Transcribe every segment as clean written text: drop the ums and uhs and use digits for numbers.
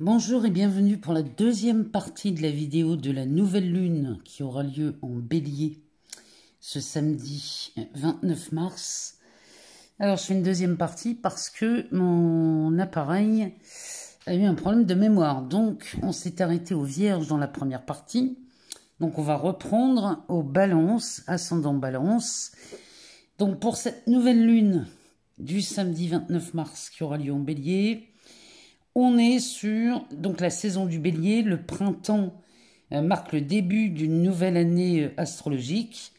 Bonjour et bienvenue pour la deuxième partie de la vidéo de la nouvelle lune qui aura lieu en Bélier ce samedi 29 mars. Alors je fais une deuxième partie parce que mon appareil a eu un problème de mémoire. Donc on s'est arrêté aux Vierges dans la première partie. Donc on va reprendre aux Balances, ascendant Balance. Donc pour cette nouvelle lune du samedi 29 mars qui aura lieu en Bélier, on est sur donc la saison du Bélier. Le printemps marque le début d'une nouvelle année astrologique.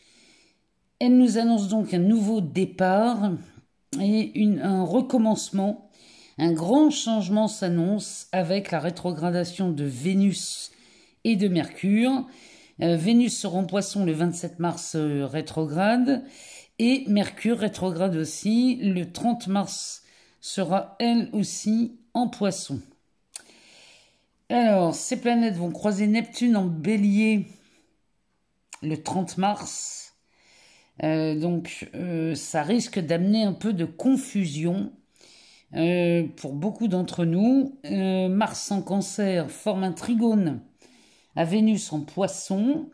Elle nous annonce donc un nouveau départ et un recommencement. Un grand changement s'annonce avec la rétrogradation de Vénus et de Mercure. Vénus sera en Poisson le 27 mars rétrograde et Mercure rétrograde aussi. Le 30 mars sera elle aussi en Poisson. Alors, ces planètes vont croiser Neptune en Bélier le 30 mars. Ça risque d'amener un peu de confusion pour beaucoup d'entre nous. Mars en Cancer forme un trigone à Vénus en Poisson.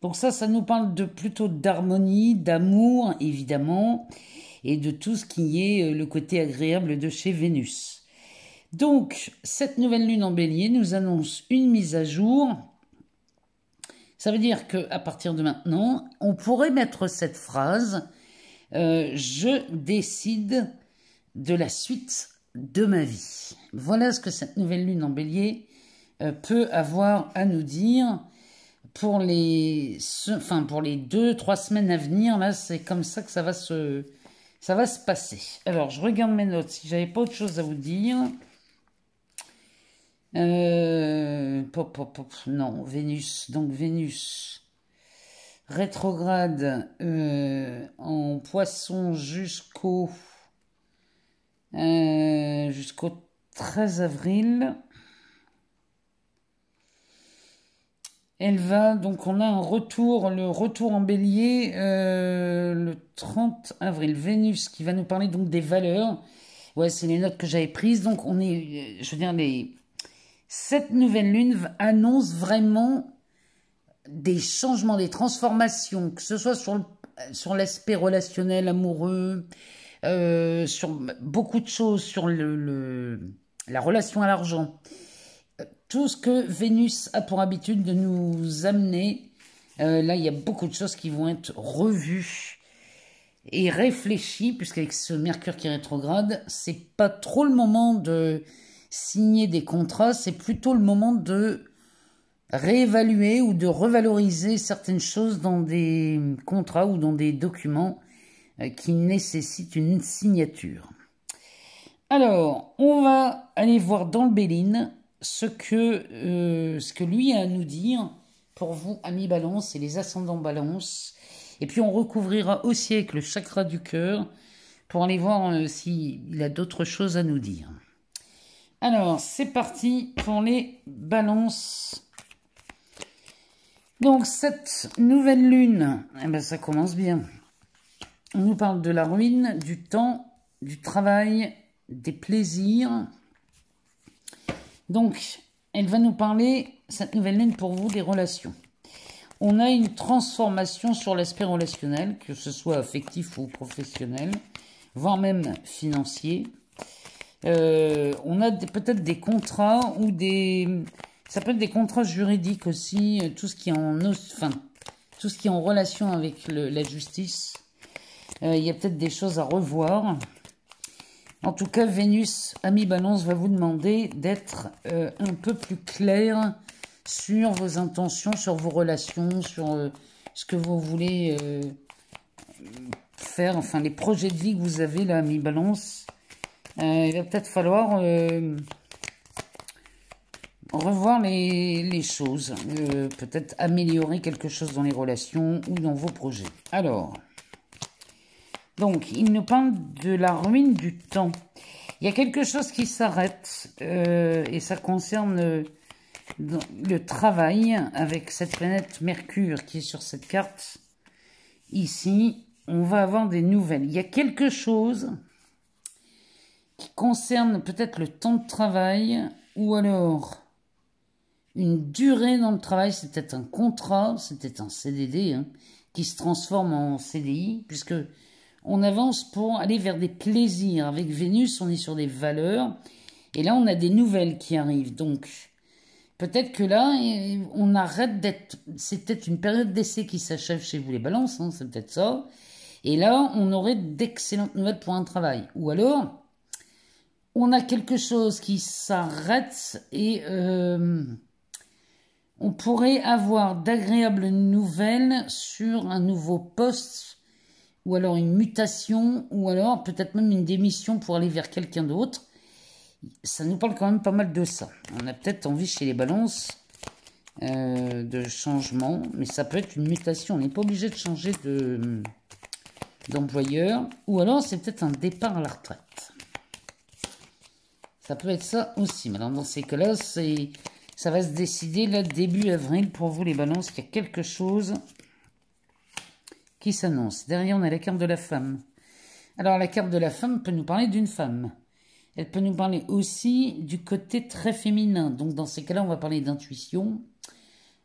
Donc ça nous parle plutôt d'harmonie, d'amour, évidemment, et de tout ce qui est le côté agréable de chez Vénus. Donc, cette nouvelle lune en Bélier nous annonce une mise à jour. Ça veut dire qu'à partir de maintenant, on pourrait mettre cette phrase « Je décide de la suite de ma vie ». Voilà ce que cette nouvelle lune en Bélier peut avoir à nous dire pour les 2-3 semaines à venir. Là, c'est comme ça que ça va se passer. Alors, je regarde mes notes si j'avais pas autre chose à vous dire. Non, Vénus. Donc, Vénus rétrograde en Poisson jusqu'au 13 avril. Elle va, donc on a le retour en Bélier le 30 avril. Vénus qui va nous parler donc des valeurs. Ouais, c'est les notes que j'avais prises. Donc on est, cette nouvelle lune annonce vraiment des changements, des transformations, que ce soit sur l'aspect relationnel, amoureux, sur beaucoup de choses, sur la relation à l'argent. Tout ce que Vénus a pour habitude de nous amener, là, il y a beaucoup de choses qui vont être revues et réfléchies, puisqu'avec ce Mercure qui rétrograde, c'est pas trop le moment de signer des contrats, c'est plutôt le moment de réévaluer ou de revaloriser certaines choses dans des contrats ou dans des documents qui nécessitent une signature. Alors, on va aller voir dans le Béline ce que lui a à nous dire pour vous, amis Balance et les ascendants Balance. Et puis on recouvrira aussi avec le chakra du cœur pour aller voir s'il a d'autres choses à nous dire. Alors, c'est parti pour les Balances. Donc, cette nouvelle lune, ça commence bien. On nous parle de la ruine, du temps, du travail, des plaisirs. Donc, elle va nous parler, cette nouvelle lune, pour vous, des relations. On a une transformation sur l'aspect relationnel, que ce soit affectif ou professionnel, voire même financier. On a peut-être des contrats ou ça peut être des contrats juridiques aussi, tout ce qui est en relation avec la justice. Il y a peut-être des choses à revoir. En tout cas, Vénus, ami Balance, va vous demander d'être un peu plus clair sur vos intentions, sur vos relations, sur ce que vous voulez faire, enfin les projets de vie que vous avez là, ami Balance. Il va peut-être falloir revoir les choses, peut-être améliorer quelque chose dans les relations ou dans vos projets. Alors, donc, il nous parle de la ruine du temps. Il y a quelque chose qui s'arrête et ça concerne le travail avec cette planète Mercure qui est sur cette carte. Ici, on va avoir des nouvelles. Il y a quelque chose qui concerne peut-être le temps de travail ou alors une durée dans le travail, c'est peut-être un contrat, c'est peut-être un CDD hein, qui se transforme en CDI, puisque on avance pour aller vers des plaisirs. Avec Vénus, on est sur des valeurs, et là, on a des nouvelles qui arrivent. Donc, peut-être que là, on arrête d'être... C'est peut-être une période d'essai qui s'achève chez vous les balances, hein, c'est peut-être ça. Et là, on aurait d'excellentes nouvelles pour un travail. Ou alors, on a quelque chose qui s'arrête et on pourrait avoir d'agréables nouvelles sur un nouveau poste, ou alors une mutation, ou alors peut-être même une démission pour aller vers quelqu'un d'autre. Ça nous parle quand même pas mal de ça. On a peut-être envie chez les balances de changement, mais ça peut être une mutation. On n'est pas obligé de changer d'employeur, ou alors c'est peut-être un départ à la retraite. Ça peut être ça aussi. Mais dans ces cas-là, ça va se décider là début avril pour vous les balances. Il y a quelque chose qui s'annonce. Derrière, on a la carte de la femme. Alors, la carte de la femme peut nous parler d'une femme. Elle peut nous parler aussi du côté très féminin. Donc, dans ces cas-là, on va parler d'intuition.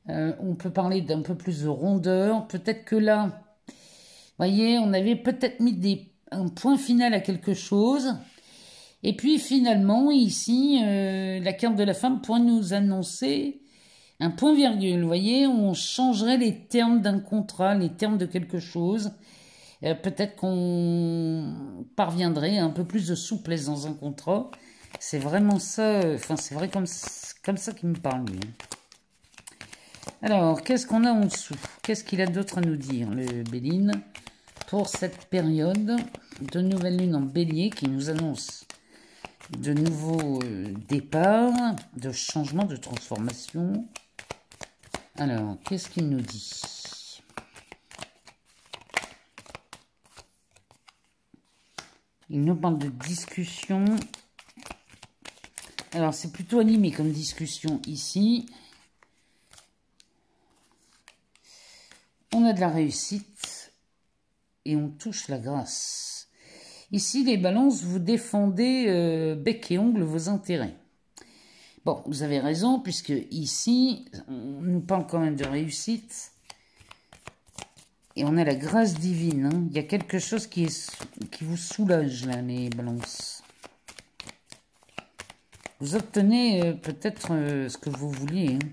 On peut parler d'un peu plus de rondeur. Peut-être que là, vous voyez, on avait peut-être mis un point final à quelque chose. Et puis, finalement, ici, la carte de la femme pourrait nous annoncer un point-virgule. Vous voyez, on changerait les termes d'un contrat, les termes de quelque chose. Peut-être qu'on parviendrait à un peu plus de souplesse dans un contrat. C'est vraiment ça, enfin c'est vrai comme ça qu'il me parle lui. Alors, qu'est-ce qu'on a en dessous? Qu'est-ce qu'il a d'autre à nous dire, le Béline, pour cette période de nouvelle lune en bélier qui nous annonce de nouveaux départs, de changements, de transformations. Alors, qu'est-ce qu'il nous dit? Il nous parle de discussion. Alors, c'est plutôt animé comme discussion ici. On a de la réussite et on touche la grâce. Ici, les balances, vous défendez bec et ongle vos intérêts. Bon, vous avez raison, puisque ici, on nous parle quand même de réussite. Et on a la grâce divine. Hein. Il y a quelque chose qui vous soulage, là, les balances. Vous obtenez peut-être ce que vous vouliez hein,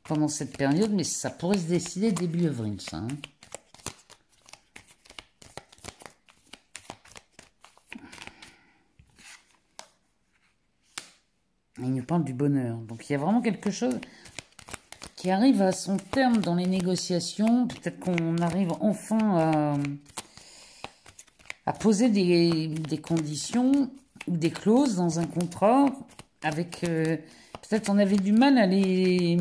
pendant cette période, mais ça pourrait se décider début avril, ça. Hein. Il nous parle du bonheur. Donc, il y a vraiment quelque chose qui arrive à son terme dans les négociations. Peut-être qu'on arrive enfin à poser des conditions ou des clauses dans un contrat avec... peut-être on avait du mal à les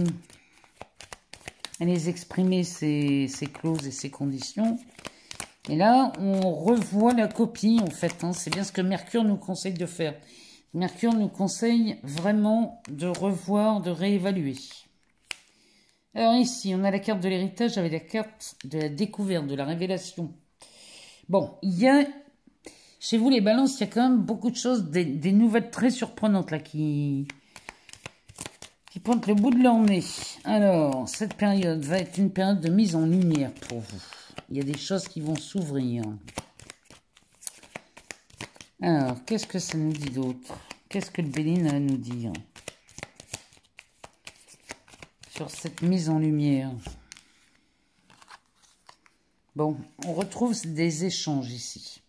exprimer, ces clauses et ces conditions. Et là, on revoit la copie, en fait. Hein. C'est bien ce que Mercure nous conseille de faire. Mercure nous conseille vraiment de revoir, de réévaluer. Alors ici, on a la carte de l'héritage avec la carte de la découverte, de la révélation. Bon, il y a, chez vous les balances, il y a quand même beaucoup de choses, des nouvelles très surprenantes là qui pointent le bout de leur nez. Alors, cette période va être une période de mise en lumière pour vous. Il y a des choses qui vont s'ouvrir. Alors, qu'est-ce que ça nous dit d'autre? Qu'est-ce que le Béline a à nous dire sur cette mise en lumière? Bon, on retrouve des échanges ici.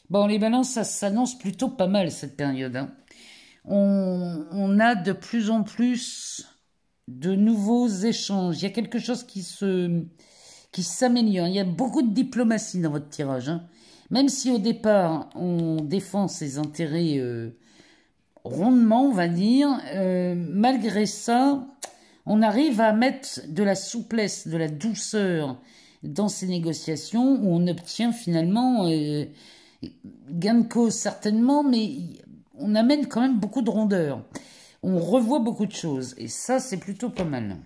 Bon, les balances, ça s'annonce plutôt pas mal cette période. Hein. On a de plus en plus de nouveaux échanges. Il y a quelque chose qui s'améliore. Il y a beaucoup de diplomatie dans votre tirage. Hein. Même si au départ, on défend ses intérêts rondement, on va dire, malgré ça, on arrive à mettre de la souplesse, de la douceur dans ces négociations où on obtient finalement gain de cause certainement, mais on amène quand même beaucoup de rondeur. On revoit beaucoup de choses et ça, c'est plutôt pas mal.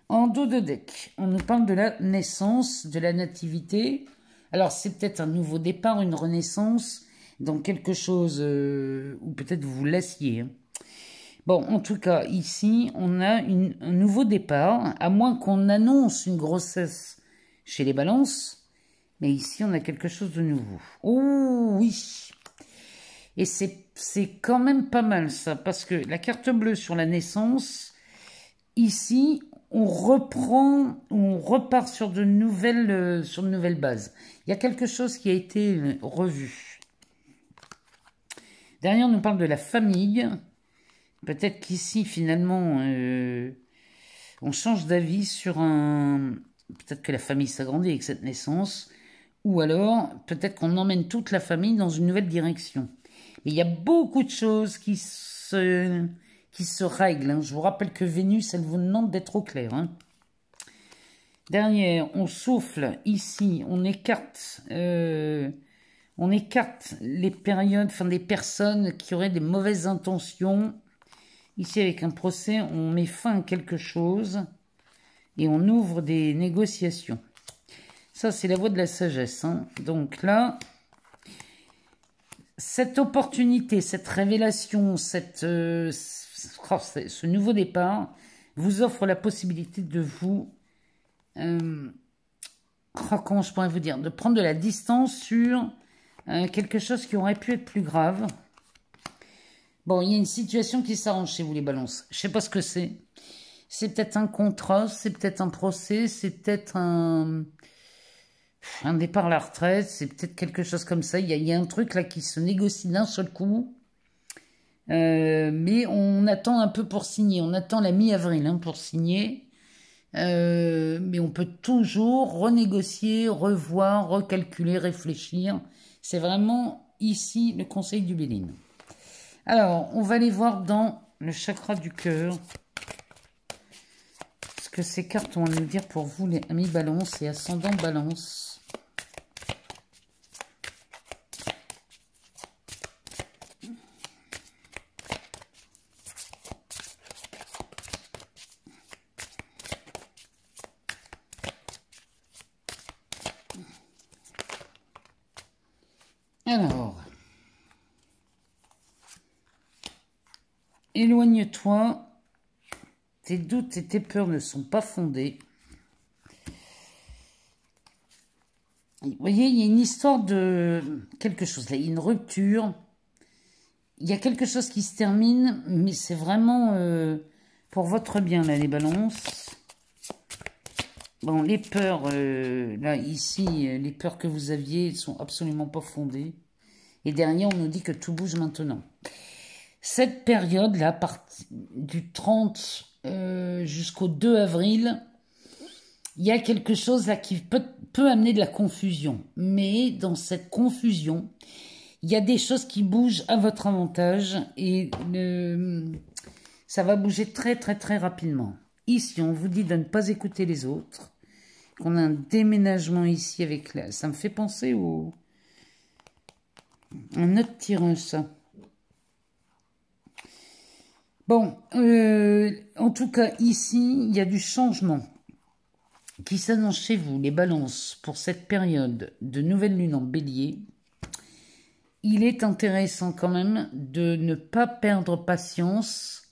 En dos de deck, on nous parle de la naissance, de la nativité. Alors, c'est peut-être un nouveau départ, une renaissance, dans quelque chose où peut-être vous vous lassiez. Hein. Bon, en tout cas, ici, on a un nouveau départ, à moins qu'on annonce une grossesse chez les balances. Mais ici, on a quelque chose de nouveau. Oh, oui. Et c'est quand même pas mal, ça, parce que la carte bleue sur la naissance, ici, on repart sur de nouvelles bases. Il y a quelque chose qui a été revu. Derrière, on nous parle de la famille. Peut-être qu'ici, finalement, on change d'avis sur un... Peut-être que la famille s'agrandit avec cette naissance. Ou alors, peut-être qu'on emmène toute la famille dans une nouvelle direction. Mais il y a beaucoup de choses qui se règlent. Hein. Je vous rappelle que Vénus, elle vous demande d'être au clair. Hein. Derrière, on souffle. Ici, on écarte les périodes, enfin des personnes qui auraient des mauvaises intentions. Ici, avec un procès, on met fin à quelque chose et on ouvre des négociations. Ça, c'est la voie de la sagesse. Hein. Donc là, cette opportunité, cette révélation, ce nouveau départ vous offre la possibilité de vous... comment je pourrais vous dire? De prendre de la distance sur quelque chose qui aurait pu être plus grave. Bon, il y a une situation qui s'arrange chez vous, les balances. Je ne sais pas ce que c'est. C'est peut-être un contrat, c'est peut-être un procès, c'est peut-être un départ à la retraite, c'est peut-être quelque chose comme ça. Il y a un truc là qui se négocie d'un seul coup. Mais on attend un peu pour signer. On attend la mi-avril hein, pour signer. Mais on peut toujours renégocier, revoir, recalculer, réfléchir. C'est vraiment ici le conseil du Béline. Alors, on va aller voir dans le chakra du cœur ce que ces cartes vont nous dire pour vous, les amis Balance et ascendant Balance. Alors, éloigne-toi, tes doutes et tes peurs ne sont pas fondés. Vous voyez, il y a une histoire de quelque chose là, une rupture. Il y a quelque chose qui se termine, mais c'est vraiment pour votre bien là, les balances. Bon, les peurs, là, ici, les peurs que vous aviez sont absolument pas fondées. Et derrière, on nous dit que tout bouge maintenant. Cette période-là, du 30 jusqu'au 2 avril, il y a quelque chose là qui peut amener de la confusion. Mais dans cette confusion, il y a des choses qui bougent à votre avantage et ça va bouger très, très, très rapidement. Ici, on vous dit de ne pas écouter les autres. On a un déménagement ici avec là. Ça me fait penser au... un autre tirage, ça. Bon, en tout cas, ici, il y a du changement qui s'annonce chez vous, les balances, pour cette période de nouvelle lune en bélier. Il est intéressant quand même de ne pas perdre patience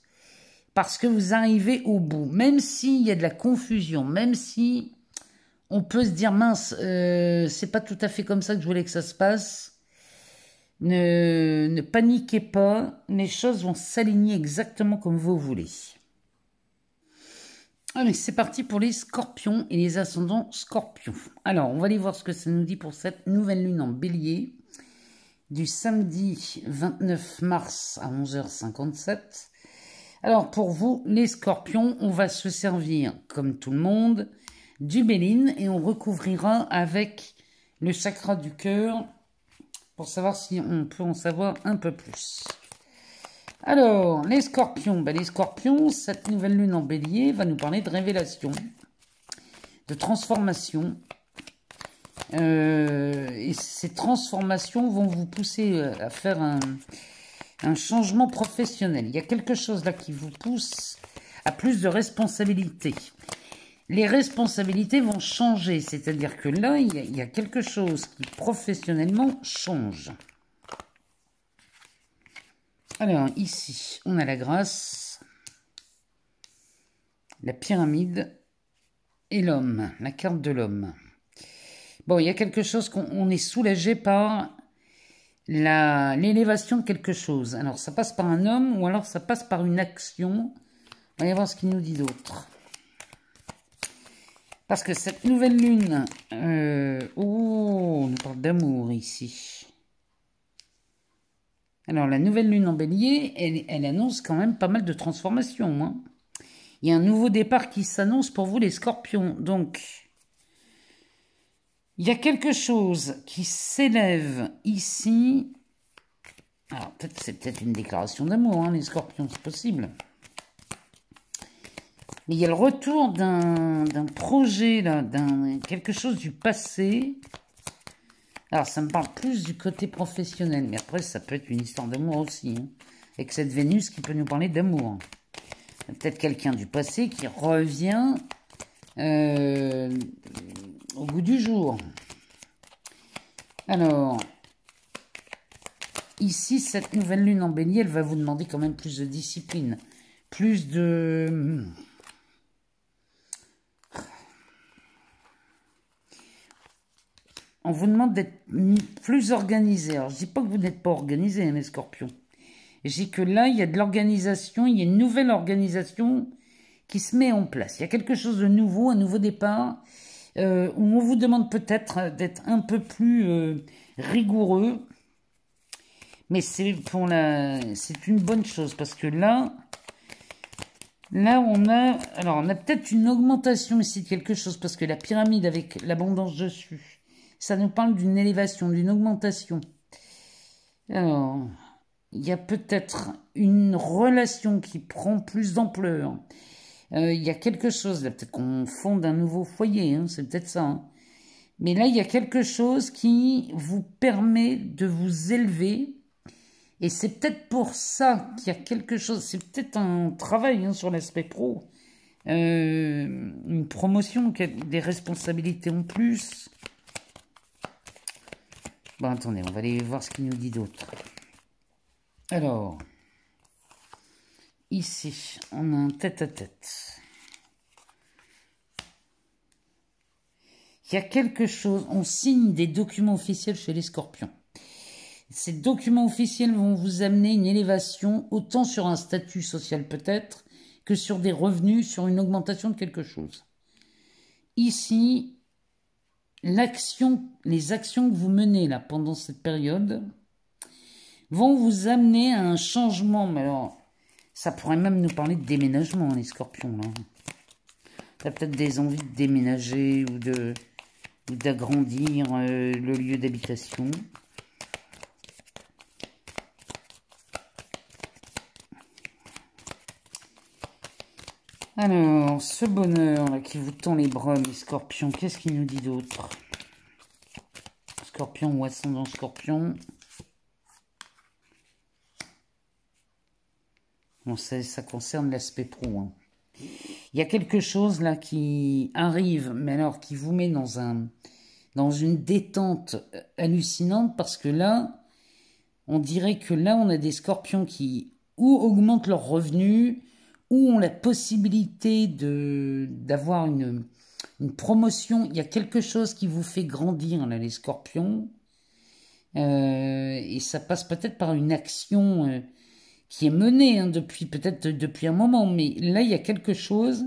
parce que vous arrivez au bout. Même s'il y a de la confusion, même si on peut se dire, mince, c'est pas tout à fait comme ça que je voulais que ça se passe. Ne paniquez pas, les choses vont s'aligner exactement comme vous voulez. Allez, c'est parti pour les scorpions et les ascendants scorpions. Alors, on va aller voir ce que ça nous dit pour cette nouvelle lune en bélier. Du samedi 29 mars à 11h57. Alors, pour vous, les scorpions, on va se servir, comme tout le monde, du Béline et on recouvrira avec le chakra du cœur pour savoir si on peut en savoir un peu plus. Alors, les scorpions. Ben, les scorpions, cette nouvelle lune en bélier va nous parler de révélation, de transformation. Et ces transformations vont vous pousser à faire un changement professionnel. Il y a quelque chose là qui vous pousse à plus de responsabilités. Les responsabilités vont changer, c'est-à-dire que là, il y a quelque chose qui professionnellement change. Alors, ici, on a la grâce, la pyramide et l'homme, la carte de l'homme. Bon, il y a quelque chose qu'on est soulagé par l'élévation de quelque chose. Alors, ça passe par un homme ou alors ça passe par une action. On va y voir ce qu'il nous dit d'autre. Parce que cette nouvelle lune... on nous parle d'amour ici. Alors, la nouvelle lune en bélier, elle annonce quand même pas mal de transformations. Hein. Il y a un nouveau départ qui s'annonce pour vous, les scorpions. Donc, il y a quelque chose qui s'élève ici. Alors, c'est peut-être une déclaration d'amour, hein, les scorpions, c'est possible. Mais il y a le retour d'un projet, là, quelque chose du passé. Alors, ça me parle plus du côté professionnel, mais après, ça peut être une histoire d'amour aussi. Hein, avec cette Vénus qui peut nous parler d'amour. Peut-être quelqu'un du passé qui revient au goût du jour. Alors, ici, cette nouvelle lune en bélier, elle va vous demander quand même plus de discipline. Plus de... On vous demande d'être plus organisé. Alors, je ne dis pas que vous n'êtes pas organisé, hein, les scorpions. Je dis que là, il y a de l'organisation, il y a une nouvelle organisation qui se met en place. Il y a quelque chose de nouveau, un nouveau départ, où on vous demande peut-être d'être un peu plus rigoureux. Mais c'est une bonne chose, parce que là, on a peut-être une augmentation ici de quelque chose, parce que la pyramide avec l'abondance dessus, ça nous parle d'une élévation, d'une augmentation. Alors, il y a peut-être une relation qui prend plus d'ampleur. Il y a quelque chose, là, peut-être qu'on fonde un nouveau foyer, hein, c'est peut-être ça. Hein. Mais là, il y a quelque chose qui vous permet de vous élever. Et c'est peut-être pour ça qu'il y a quelque chose, c'est peut-être un travail hein, sur l'aspect pro. Une promotion, des responsabilités en plus. Bon, attendez, on va aller voir ce qu'il nous dit d'autre. Alors, ici, on a un tête-à-tête. Il y a quelque chose, on signe des documents officiels chez les scorpions. Ces documents officiels vont vous amener une élévation, autant sur un statut social peut-être, que sur des revenus, sur une augmentation de quelque chose. Ici, les actions que vous menez là pendant cette période vont vous amener à un changement. Mais alors, ça pourrait même nous parler de déménagement, les scorpions. Là. Tu as peut-être des envies de déménager ou d'agrandir le lieu d'habitation. Alors, ce bonheur là qui vous tend les bras, les scorpions, qu'est-ce qu'il nous dit d'autre? Scorpion ou ascendant scorpion. Bon, ça concerne l'aspect pro. Hein. Il y a quelque chose là qui arrive, mais alors qui vous met dans une détente hallucinante parce que là, on dirait que là, on a des scorpions qui ou augmentent leurs revenus, ou ont la possibilité d'avoir une promotion. Il y a quelque chose qui vous fait grandir, là, les scorpions. Et ça passe peut-être par une action qui est menée hein, peut-être depuis un moment. Mais là, il y a quelque chose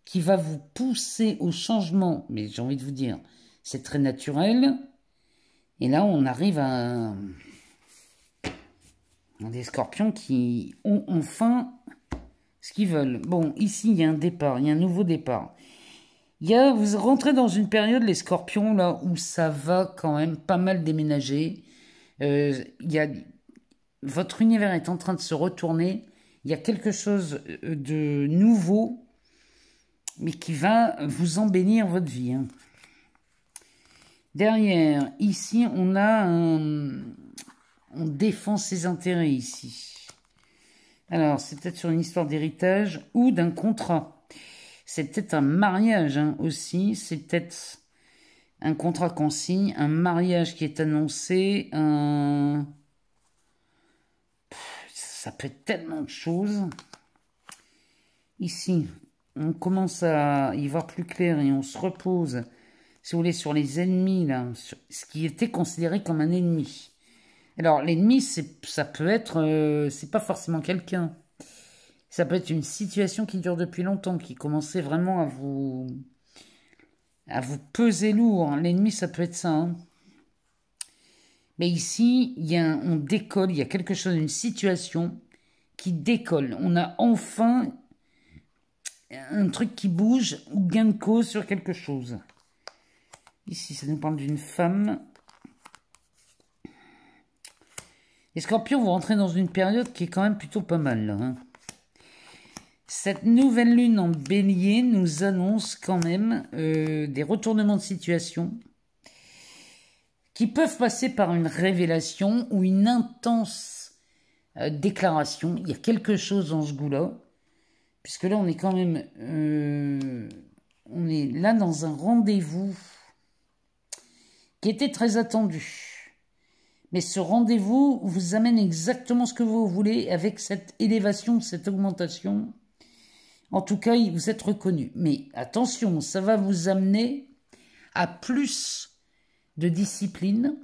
qui va vous pousser au changement. Mais j'ai envie de vous dire, c'est très naturel. Et là, on arrive à des scorpions qui ont enfin ce qu'ils veulent. Bon, ici, il y a un départ, il y a un nouveau départ. Vous rentrez dans une période, les scorpions, là, où ça va quand même pas mal déménager. Votre univers est en train de se retourner. Il y a quelque chose de nouveau, mais qui va vous embellir votre vie. Hein. Derrière, ici, on défend ses intérêts, ici. Alors, c'est peut-être sur une histoire d'héritage ou d'un contrat. C'est peut-être un mariage hein, aussi. C'est peut-être un contrat qu'on signe, un mariage qui est annoncé, ça peut être tellement de choses. Ici, on commence à y voir plus clair et on se repose, si vous voulez, sur les ennemis, là, sur ce qui était considéré comme un ennemi. Alors, l'ennemi, ça peut être, c'est pas forcément quelqu'un. Ça peut être une situation qui dure depuis longtemps, qui commençait vraiment à vous peser lourd. L'ennemi, ça peut être ça. Hein. Mais ici, on décolle, il y a quelque chose, une situation qui décolle. On a enfin un truc qui bouge ou gain de cause sur quelque chose. Ici, ça nous parle d'une femme. Les scorpions vont rentrer dans une période qui est quand même plutôt pas mal. Là, hein. Cette nouvelle lune en bélier nous annonce quand même des retournements de situation qui peuvent passer par une révélation ou une intense déclaration. Il y a quelque chose dans ce goût-là. Puisque là, on est quand même... on est là dans un rendez-vous qui était très attendu. Mais ce rendez-vous vous amène exactement ce que vous voulez avec cette élévation, cette augmentation. En tout cas, vous êtes reconnu. Mais attention, ça va vous amener à plus de discipline.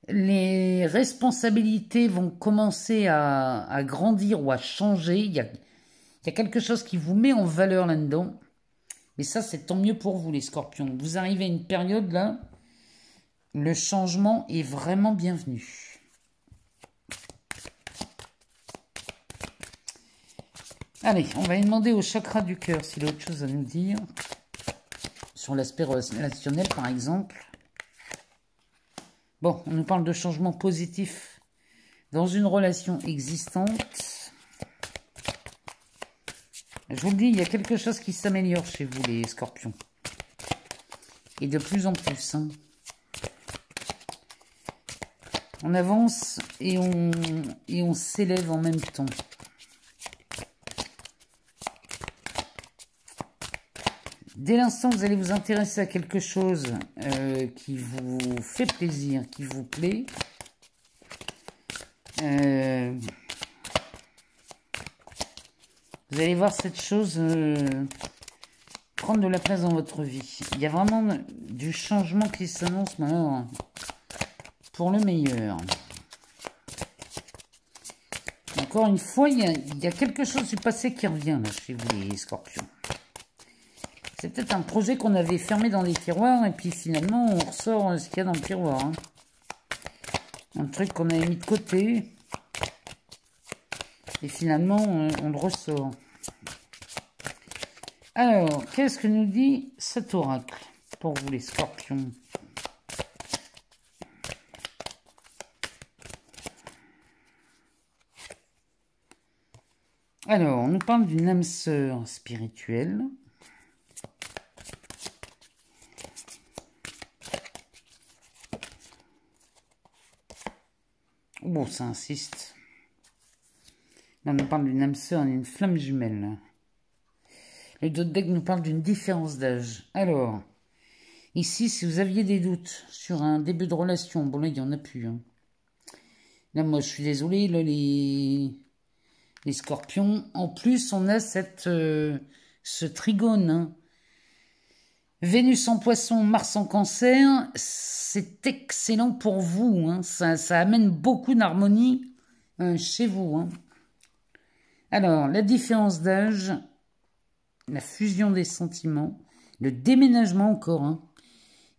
Les responsabilités vont commencer à grandir ou à changer. Il y a quelque chose qui vous met en valeur là-dedans. Mais ça, c'est tant mieux pour vous, les scorpions. Vous arrivez à une période là, le changement est vraiment bienvenu. Allez, on va demander au chakra du cœur s'il a autre chose à nous dire. Sur l'aspect relationnel, par exemple. Bon, on nous parle de changement positif dans une relation existante. Je vous le dis, il y a quelque chose qui s'améliore chez vous, les scorpions. Et de plus en plus. Hein. On avance et on s'élève en même temps. Dès l'instant que vous allez vous intéresser à quelque chose qui vous fait plaisir, qui vous plaît, vous allez voir cette chose prendre de la place dans votre vie. Il y a vraiment du changement qui s'annonce maintenant pour le meilleur. Encore une fois, il y a quelque chose du passé qui revient là, chez vous les scorpions. C'est peut-être un projet qu'on avait fermé dans les tiroirs et puis finalement on ressort ce qu'il y a dans le tiroir. Hein. Un truc qu'on avait mis de côté et finalement on le ressort. Alors, qu'est-ce que nous dit cet oracle pour vous les scorpions? Alors, on nous parle d'une âme sœur spirituelle. Bon, ça insiste. Là, on nous parle d'une âme sœur et d'une flamme jumelle. Le dos de deck nous parle d'une différence d'âge. Alors, ici, si vous aviez des doutes sur un début de relation, bon là, il n'y en a plus. Hein. Là, moi, je suis désolée, là, les scorpions. En plus, on a ce trigone. Hein. Vénus en poisson, Mars en cancer, c'est excellent pour vous. Hein. Ça amène beaucoup d'harmonie chez vous. Hein. Alors, la différence d'âge, la fusion des sentiments, le déménagement encore. Hein.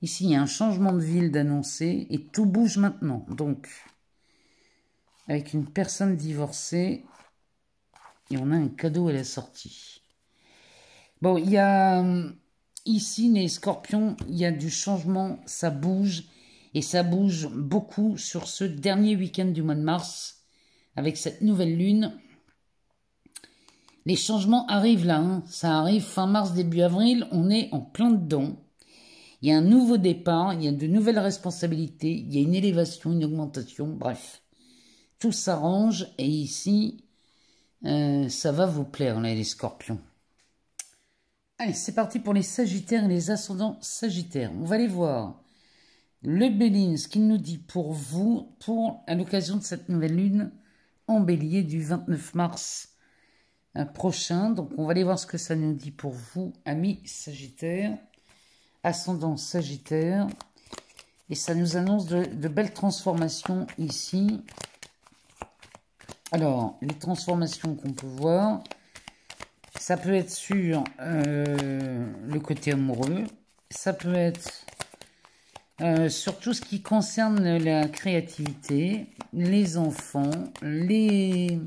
Ici, il y a un changement de ville d'annoncer et tout bouge maintenant. Donc, avec une personne divorcée, et on a un cadeau à la sortie. Bon, il y a... Ici, les scorpions, il y a du changement, ça bouge. Et ça bouge beaucoup sur ce dernier week-end du mois de mars. Avec cette nouvelle lune. Les changements arrivent là. Hein. Ça arrive fin mars, début avril. On est en plein dedans. Il y a un nouveau départ. Il y a de nouvelles responsabilités. Il y a une élévation, une augmentation. Bref. Tout s'arrange. Et ici, ça va vous plaire, là, les scorpions. Allez, c'est parti pour les sagittaires et les ascendants sagittaires. On va aller voir le Béline, ce qu'il nous dit pour vous, à l'occasion de cette nouvelle lune, en bélier du 29 mars prochain. Donc, on va aller voir ce que ça nous dit pour vous, amis Sagittaire, ascendant Sagittaire. Et ça nous annonce de belles transformations ici. Alors, les transformations qu'on peut voir, ça peut être sur le côté amoureux. Ça peut être sur tout ce qui concerne la créativité, les enfants, le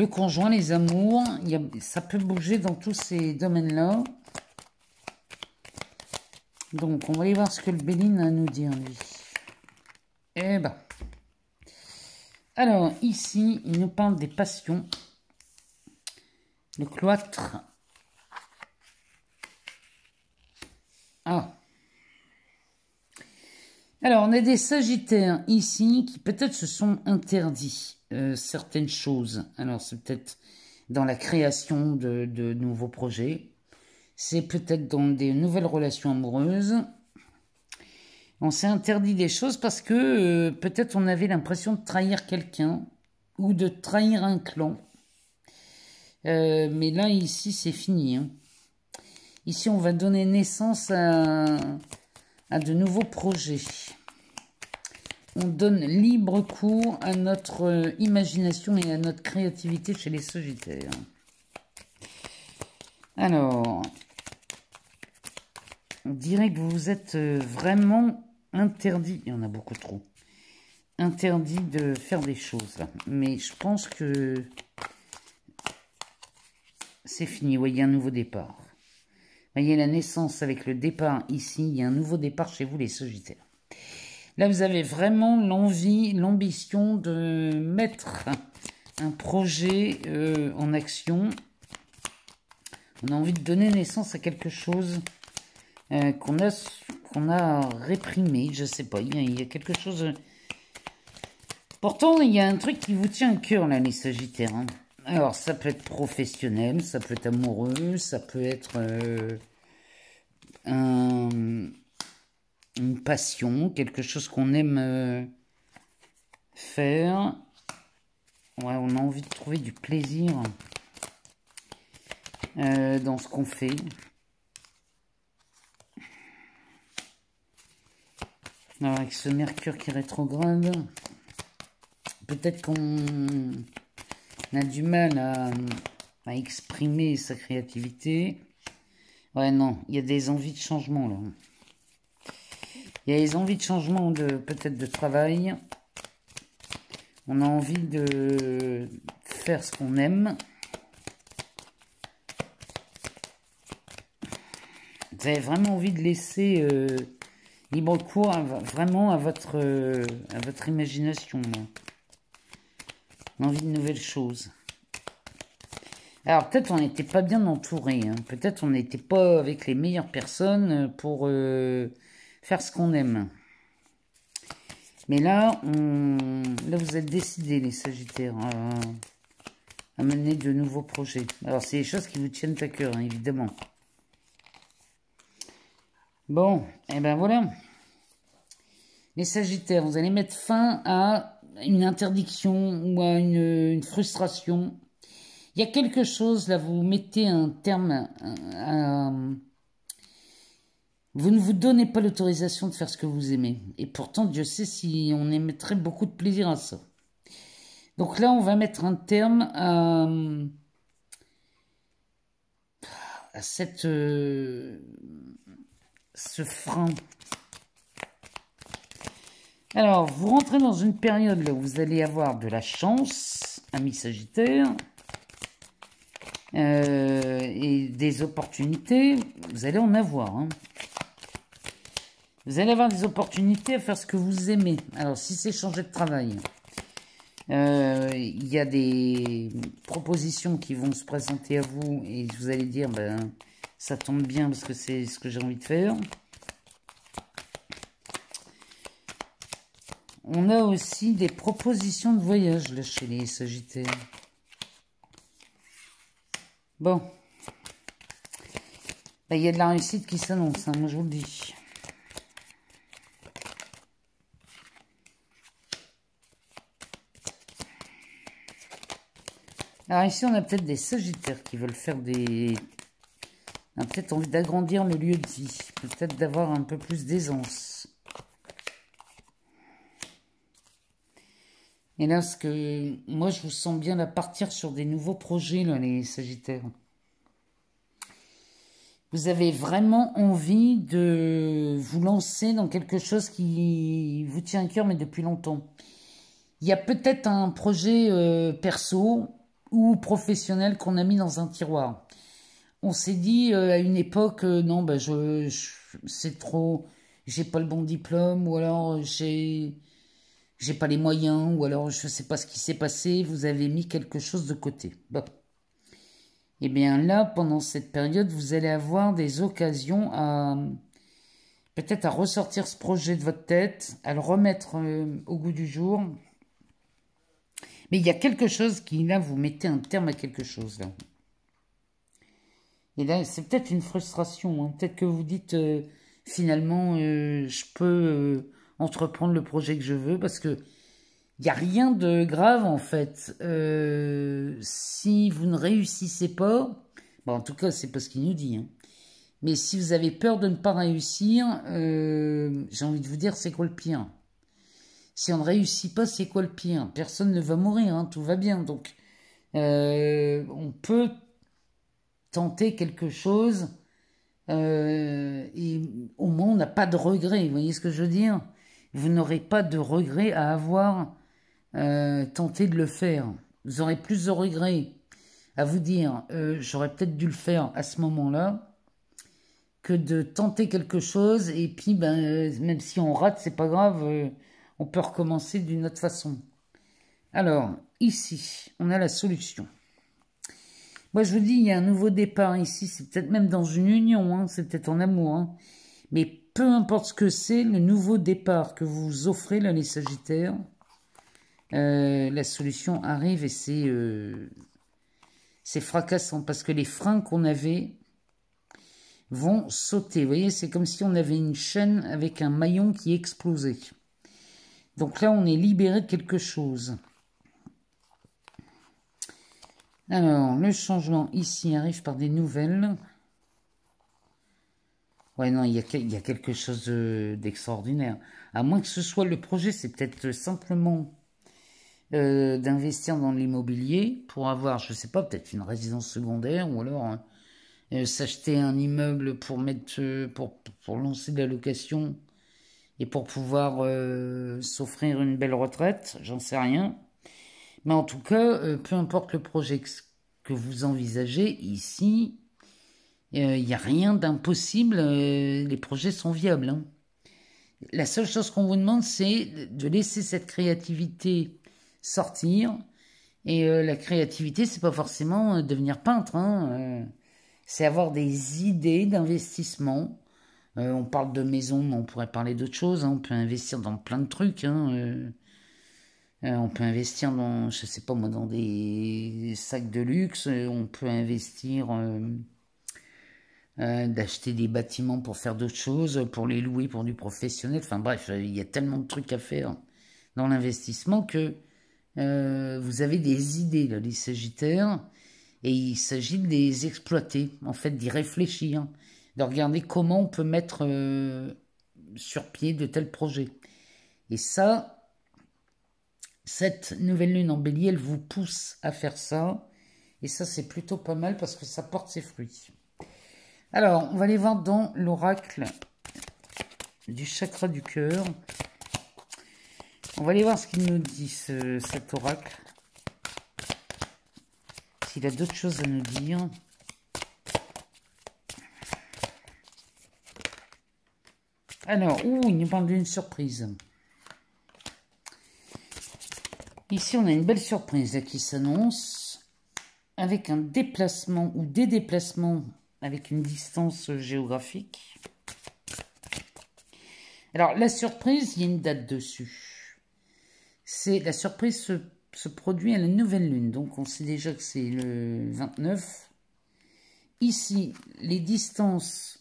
conjoint, les amours. Ça peut bouger dans tous ces domaines-là. Donc, on va aller voir ce que le Béline a à nous dire, lui. Eh ben. Alors, ici, il nous parle des passions. Le cloître. Ah. Alors, on a des Sagittaires ici qui peut-être se sont interdits certaines choses. Alors, c'est peut-être dans la création de nouveaux projets. C'est peut-être dans des nouvelles relations amoureuses. On s'est interdit des choses parce que peut-être on avait l'impression de trahir quelqu'un ou de trahir un clan. Mais là, ici, c'est fini. Hein. Ici, on va donner naissance à de nouveaux projets. On donne libre cours à notre imagination et à notre créativité chez les Sagittaires. Alors, on dirait que vous êtes vraiment interdit, il y en a beaucoup trop, interdit de faire des choses. Là. Mais je pense que c'est fini, ouais, il y a un nouveau départ. Vous voyez la naissance avec le départ ici, il y a un nouveau départ chez vous les Sagittaires. Là, vous avez vraiment l'envie, l'ambition de mettre un projet en action. On a envie de donner naissance à quelque chose qu'on a réprimé, je sais pas, il y a quelque chose... Pourtant, il y a un truc qui vous tient à cœur, là, les Sagittaires. Hein. Alors, ça peut être professionnel, ça peut être amoureux, ça peut être une passion, quelque chose qu'on aime faire. Ouais, on a envie de trouver du plaisir dans ce qu'on fait. Alors, avec ce Mercure qui rétrograde, peut-être qu'on a du mal à exprimer sa créativité. Ouais, non, il y a des envies de changement, là. Il y a des envies de changement, peut-être de travail. On a envie de faire ce qu'on aime. Vous avez vraiment envie de laisser... libre cours vraiment à votre imagination. On a envie de nouvelles choses. Alors peut-être on n'était pas bien entouré. Hein. Peut-être on n'était pas avec les meilleures personnes pour faire ce qu'on aime. Mais là, là vous êtes décidés les Sagittaires à mener de nouveaux projets. Alors c'est des choses qui vous tiennent à cœur, hein, évidemment. Bon, et ben voilà. Les Sagittaires, vous allez mettre fin à une interdiction ou à une frustration. Il y a quelque chose, là, vous mettez un terme vous ne vous donnez pas l'autorisation de faire ce que vous aimez. Et pourtant, Dieu sait si on émettrait beaucoup de plaisir à ça. Donc là, on va mettre un terme à ce frein. Alors, vous rentrez dans une période là où vous allez avoir de la chance, amis Sagittaires, et des opportunités, vous allez en avoir. Hein. Vous allez avoir des opportunités à faire ce que vous aimez. Alors, si c'est changer de travail, il y a des propositions qui vont se présenter à vous et vous allez dire, ben, ça tombe bien parce que c'est ce que j'ai envie de faire. On a aussi des propositions de voyage là, chez les Sagittaires. Bon. Ben, il y a de la réussite qui s'annonce, hein, moi je vous le dis. Alors ici, on a peut-être des Sagittaires qui veulent faire des... On a peut-être envie d'agrandir le lieu de vie. Peut-être d'avoir un peu plus d'aisance. Et là, ce que moi, je vous sens bien là partir sur des nouveaux projets, là, les Sagittaires. Vous avez vraiment envie de vous lancer dans quelque chose qui vous tient à cœur, mais depuis longtemps. Il y a peut-être un projet perso ou professionnel qu'on a mis dans un tiroir. On s'est dit à une époque, non, bah, c'est trop, j'ai pas le bon diplôme, ou alors j'ai pas les moyens, ou alors je sais pas ce qui s'est passé, vous avez mis quelque chose de côté. Bon. Et bien là, pendant cette période, vous allez avoir des occasions à peut-être à ressortir ce projet de votre tête, à le remettre au goût du jour. Mais il y a quelque chose qui, là, vous mettez un terme à quelque chose, là. Et là, c'est peut-être une frustration. Hein. Peut-être que vous dites, finalement, je peux entreprendre le projet que je veux, parce que il n'y a rien de grave, en fait. Si vous ne réussissez pas, bon, en tout cas, c'est pas ce qu'il nous dit. Hein. Mais si vous avez peur de ne pas réussir, j'ai envie de vous dire, c'est quoi le pire? Si on ne réussit pas, c'est quoi le pire? Personne ne va mourir, hein, tout va bien. Donc, on peut tenter quelque chose et au moins, on n'a pas de regret. Vous voyez ce que je veux dire? Vous n'aurez pas de regret à avoir tenté de le faire. Vous aurez plus de regrets à vous dire j'aurais peut-être dû le faire à ce moment-là que de tenter quelque chose et puis ben, même si on rate, c'est pas grave, on peut recommencer d'une autre façon. Alors, ici, on a la solution. Moi, je vous dis, il y a un nouveau départ ici, c'est peut-être même dans une union, hein, c'est peut-être en amour, hein, mais peu importe ce que c'est, le nouveau départ que vous offrez, là, les Sagittaires, la solution arrive et c'est fracassant parce que les freins qu'on avait vont sauter. Vous voyez, c'est comme si on avait une chaîne avec un maillon qui explosait. Donc là, on est libéré de quelque chose. Alors, le changement ici arrive par des nouvelles. Ouais, non, il y a quelque chose d'extraordinaire. À moins que ce soit le projet, c'est peut-être simplement d'investir dans l'immobilier pour avoir, je sais pas, peut-être une résidence secondaire ou alors s'acheter un immeuble pour mettre pour lancer de la location et pour pouvoir s'offrir une belle retraite, j'en sais rien. Mais en tout cas, peu importe le projet que vous envisagez, ici, il n'y a rien d'impossible, les projets sont viables. Hein. La seule chose qu'on vous demande, c'est de laisser cette créativité sortir. Et la créativité, c'est pas forcément devenir peintre. Hein. C'est avoir des idées d'investissement. On parle de maison, mais on pourrait parler d'autres choses. Hein. On peut investir dans plein de trucs. Hein. On peut investir dans, je sais pas moi, dans des sacs de luxe. On peut investir, d'acheter des bâtiments pour faire d'autres choses, pour les louer pour du professionnel. Enfin bref, il y a tellement de trucs à faire dans l'investissement que vous avez des idées, là, les Sagittaires, et il s'agit de les exploiter, en fait, d'y réfléchir, de regarder comment on peut mettre sur pied de tels projets. Et ça, cette nouvelle lune en bélier, elle vous pousse à faire ça, et ça, c'est plutôt pas mal parce que ça porte ses fruits. Alors, on va aller voir dans l'oracle du chakra du cœur. On va aller voir ce qu'il nous dit, cet oracle. S'il a d'autres choses à nous dire. Alors, il nous parle d'une surprise. Ici, on a une belle surprise là, qui s'annonce. Avec un déplacement ou des déplacements avec une distance géographique. Alors, la surprise, il y a une date dessus. La surprise se produit à la nouvelle lune. Donc, on sait déjà que c'est le 29. Ici, la distance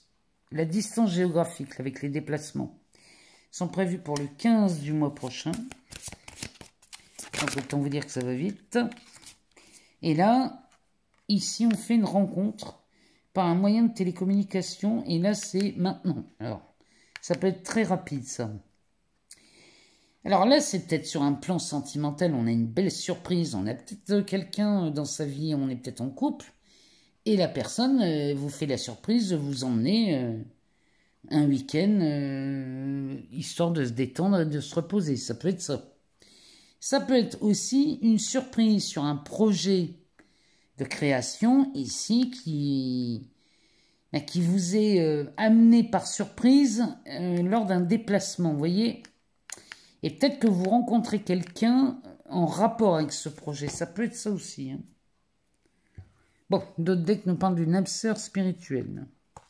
géographique avec les déplacements sont prévus pour le 15 du mois prochain. Donc, autant vous dire que ça va vite. Et là, ici, on fait une rencontre par un moyen de télécommunication. Et là, c'est maintenant. Alors, ça peut être très rapide, ça. Alors là, c'est peut-être sur un plan sentimental, on a une belle surprise. On a peut-être quelqu'un dans sa vie, on est peut-être en couple. Et la personne vous fait la surprise de vous emmener un week-end, histoire de se détendre et de se reposer. Ça peut être ça. Ça peut être aussi une surprise sur un projet de création ici qui vous est amené par surprise lors d'un déplacement, vous voyez. Et peut-être que vous rencontrez quelqu'un en rapport avec ce projet. Ça peut être ça aussi. Hein. Bon, d'autres decks nous parlent d'une âme sœur spirituelle. Vous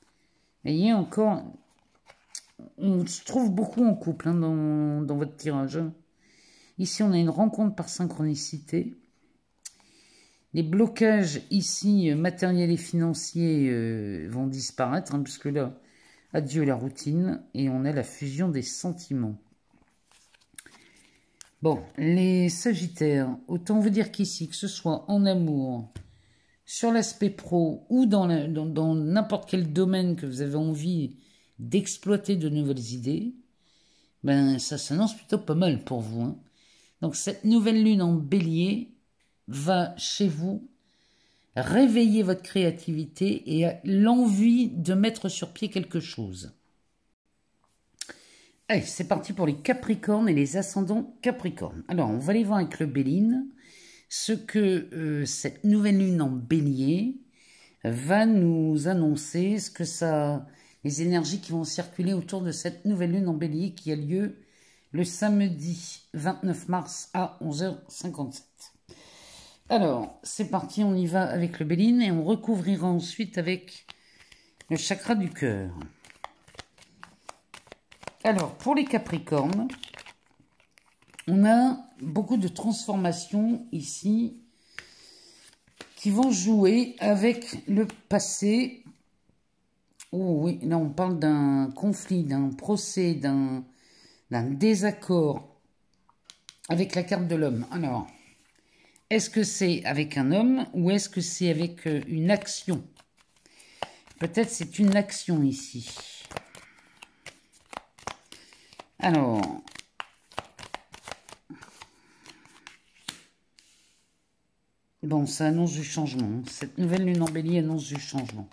voyez, encore, on se trouve beaucoup en couple hein, dans votre tirage. Ici, on a une rencontre par synchronicité. Les blocages ici, matériels et financiers, vont disparaître, hein, puisque là, adieu la routine, et on a la fusion des sentiments. Bon, les Sagittaires, autant vous dire qu'ici, que ce soit en amour, sur l'aspect pro, ou dans n'importe quel domaine que vous avez envie d'exploiter de nouvelles idées, ben ça s'annonce plutôt pas mal pour vous. Hein. Donc cette nouvelle lune en bélier va chez vous réveiller votre créativité et l'envie de mettre sur pied quelque chose. Allez, c'est parti pour les Capricornes et les ascendants Capricornes. Alors, on va aller voir avec le Béline ce que cette nouvelle lune en bélier va nous annoncer, ce que ça, les énergies qui vont circuler autour de cette nouvelle lune en bélier qui a lieu le samedi 29 mars à 11h57. Alors, c'est parti, on y va avec le Béline et on recouvrira ensuite avec le chakra du cœur. Alors, pour les Capricornes, on a beaucoup de transformations ici qui vont jouer avec le passé. Oh oui, là on parle d'un conflit, d'un procès, d'un désaccord avec la carte de l'homme. Alors, est-ce que c'est avec un homme ou est-ce que c'est avec une action? Peut-être c'est une action ici. Alors, bon, ça annonce du changement. Cette nouvelle lune en bélier annonce du changement.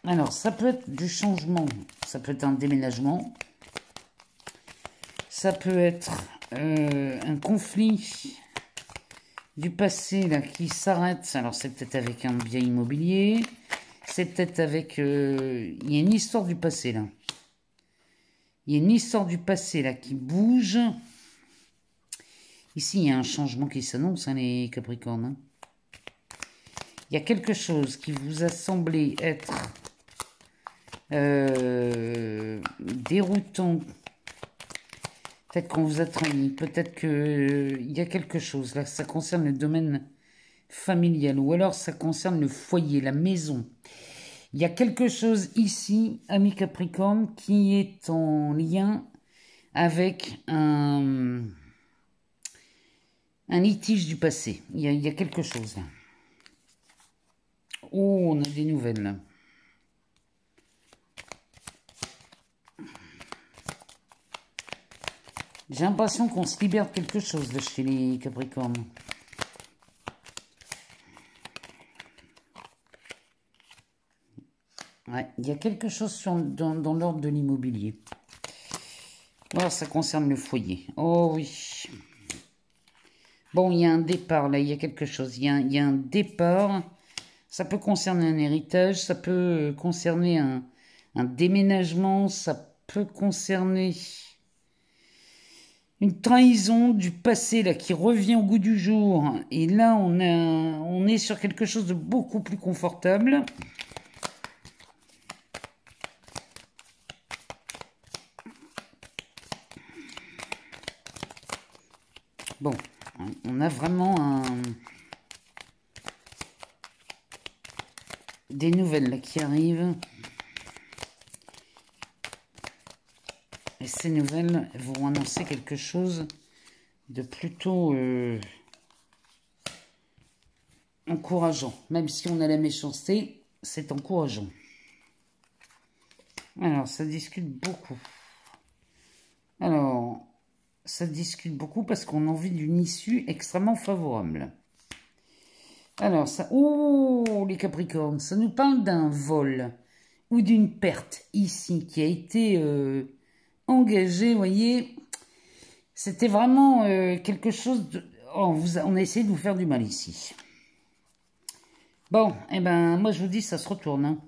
Alors, ça peut être du changement, ça peut être un déménagement, ça peut être un conflit du passé là qui s'arrête. Alors, c'est peut-être avec un bien immobilier, c'est peut-être avec... il y a une histoire du passé là. Il y a une histoire du passé là qui bouge. Ici, il y a un changement qui s'annonce, hein, les Capricornes. Hein. Il y a quelque chose qui vous a semblé être déroutant. Peut-être qu'on vous a trahi. Peut-être qu'il y a quelque chose. Là, ça concerne le domaine familial. Ou alors, ça concerne le foyer, la maison. Il y a quelque chose ici, amis Capricorne, qui est en lien avec un litige du passé. Il y a quelque chose là. Oh, on a des nouvelles là. J'ai l'impression qu'on se libère de quelque chose là, chez les Capricornes. Ouais, il y a quelque chose dans l'ordre de l'immobilier. Alors, ça concerne le foyer. Oh oui. Bon, il y a un départ, là, il y a quelque chose. Il y a un départ. Ça peut concerner un héritage, ça peut concerner un déménagement, ça peut concerner une trahison du passé, là, qui revient au goût du jour. Et là, on est sur quelque chose de beaucoup plus confortable. Bon, on a vraiment des nouvelles là, qui arrivent. Et ces nouvelles vont annoncer quelque chose de plutôt encourageant. Même si on a la méchanceté, c'est encourageant. Alors, ça discute beaucoup. Alors, ça discute beaucoup parce qu'on a envie d'une issue extrêmement favorable. Alors, ça... Oh, les Capricornes, ça nous parle d'un vol ou d'une perte ici qui a été engagée, vous voyez. C'était vraiment quelque chose de... Oh, on a essayé de vous faire du mal ici. Bon, eh ben, moi je vous dis, ça se retourne. Hein.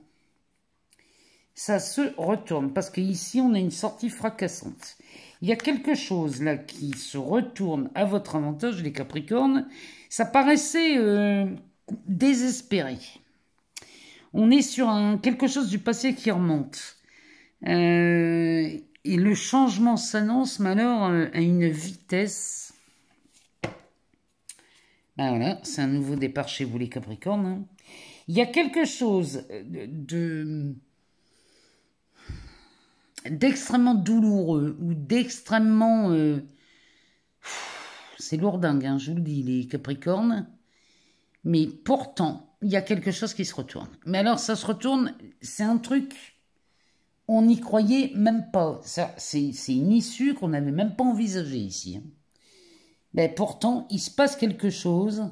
Ça se retourne, parce qu'ici, on a une sortie fracassante. Il y a quelque chose là qui se retourne à votre avantage, les Capricornes. Ça paraissait désespéré. On est sur quelque chose du passé qui remonte. Et le changement s'annonce, mais alors à une vitesse. Ben voilà, c'est un nouveau départ chez vous, les Capricornes. Hein. Il y a quelque chose d'extrêmement douloureux ou d'extrêmement... c'est lourdingue, hein, je vous le dis, les Capricornes. Mais pourtant, il y a quelque chose qui se retourne. Mais alors, ça se retourne, c'est un truc, on n'y croyait même pas. C'est une issue qu'on n'avait même pas envisagée ici. Hein. Mais pourtant, il se passe quelque chose.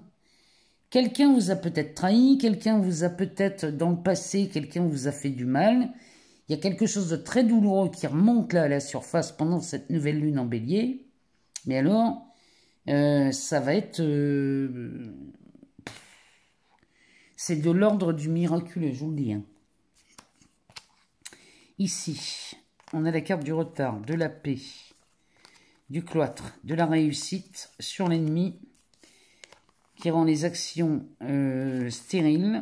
Quelqu'un vous a peut-être trahi, quelqu'un vous a peut-être, dans le passé, quelqu'un vous a fait du mal. Il y a quelque chose de très douloureux qui remonte là à la surface pendant cette nouvelle lune en bélier. Mais alors, ça va être... c'est de l'ordre du miraculeux, je vous le dis. Hein. Ici, on a la carte du retard, de la paix, du cloître, de la réussite sur l'ennemi, qui rend les actions stériles,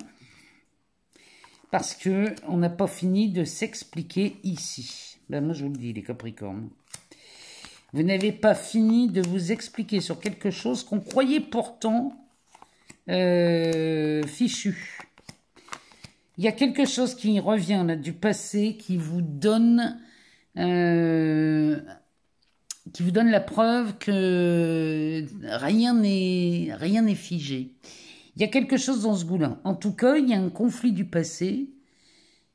parce que on n'a pas fini de s'expliquer ici. Ben moi, je vous le dis, les Capricornes. Vous n'avez pas fini de vous expliquer sur quelque chose qu'on croyait pourtant fichu. Il y a quelque chose qui revient là du passé qui vous donne la preuve que rien n'est figé. Il y a quelque chose dans ce goût-là. En tout cas, il y a un conflit du passé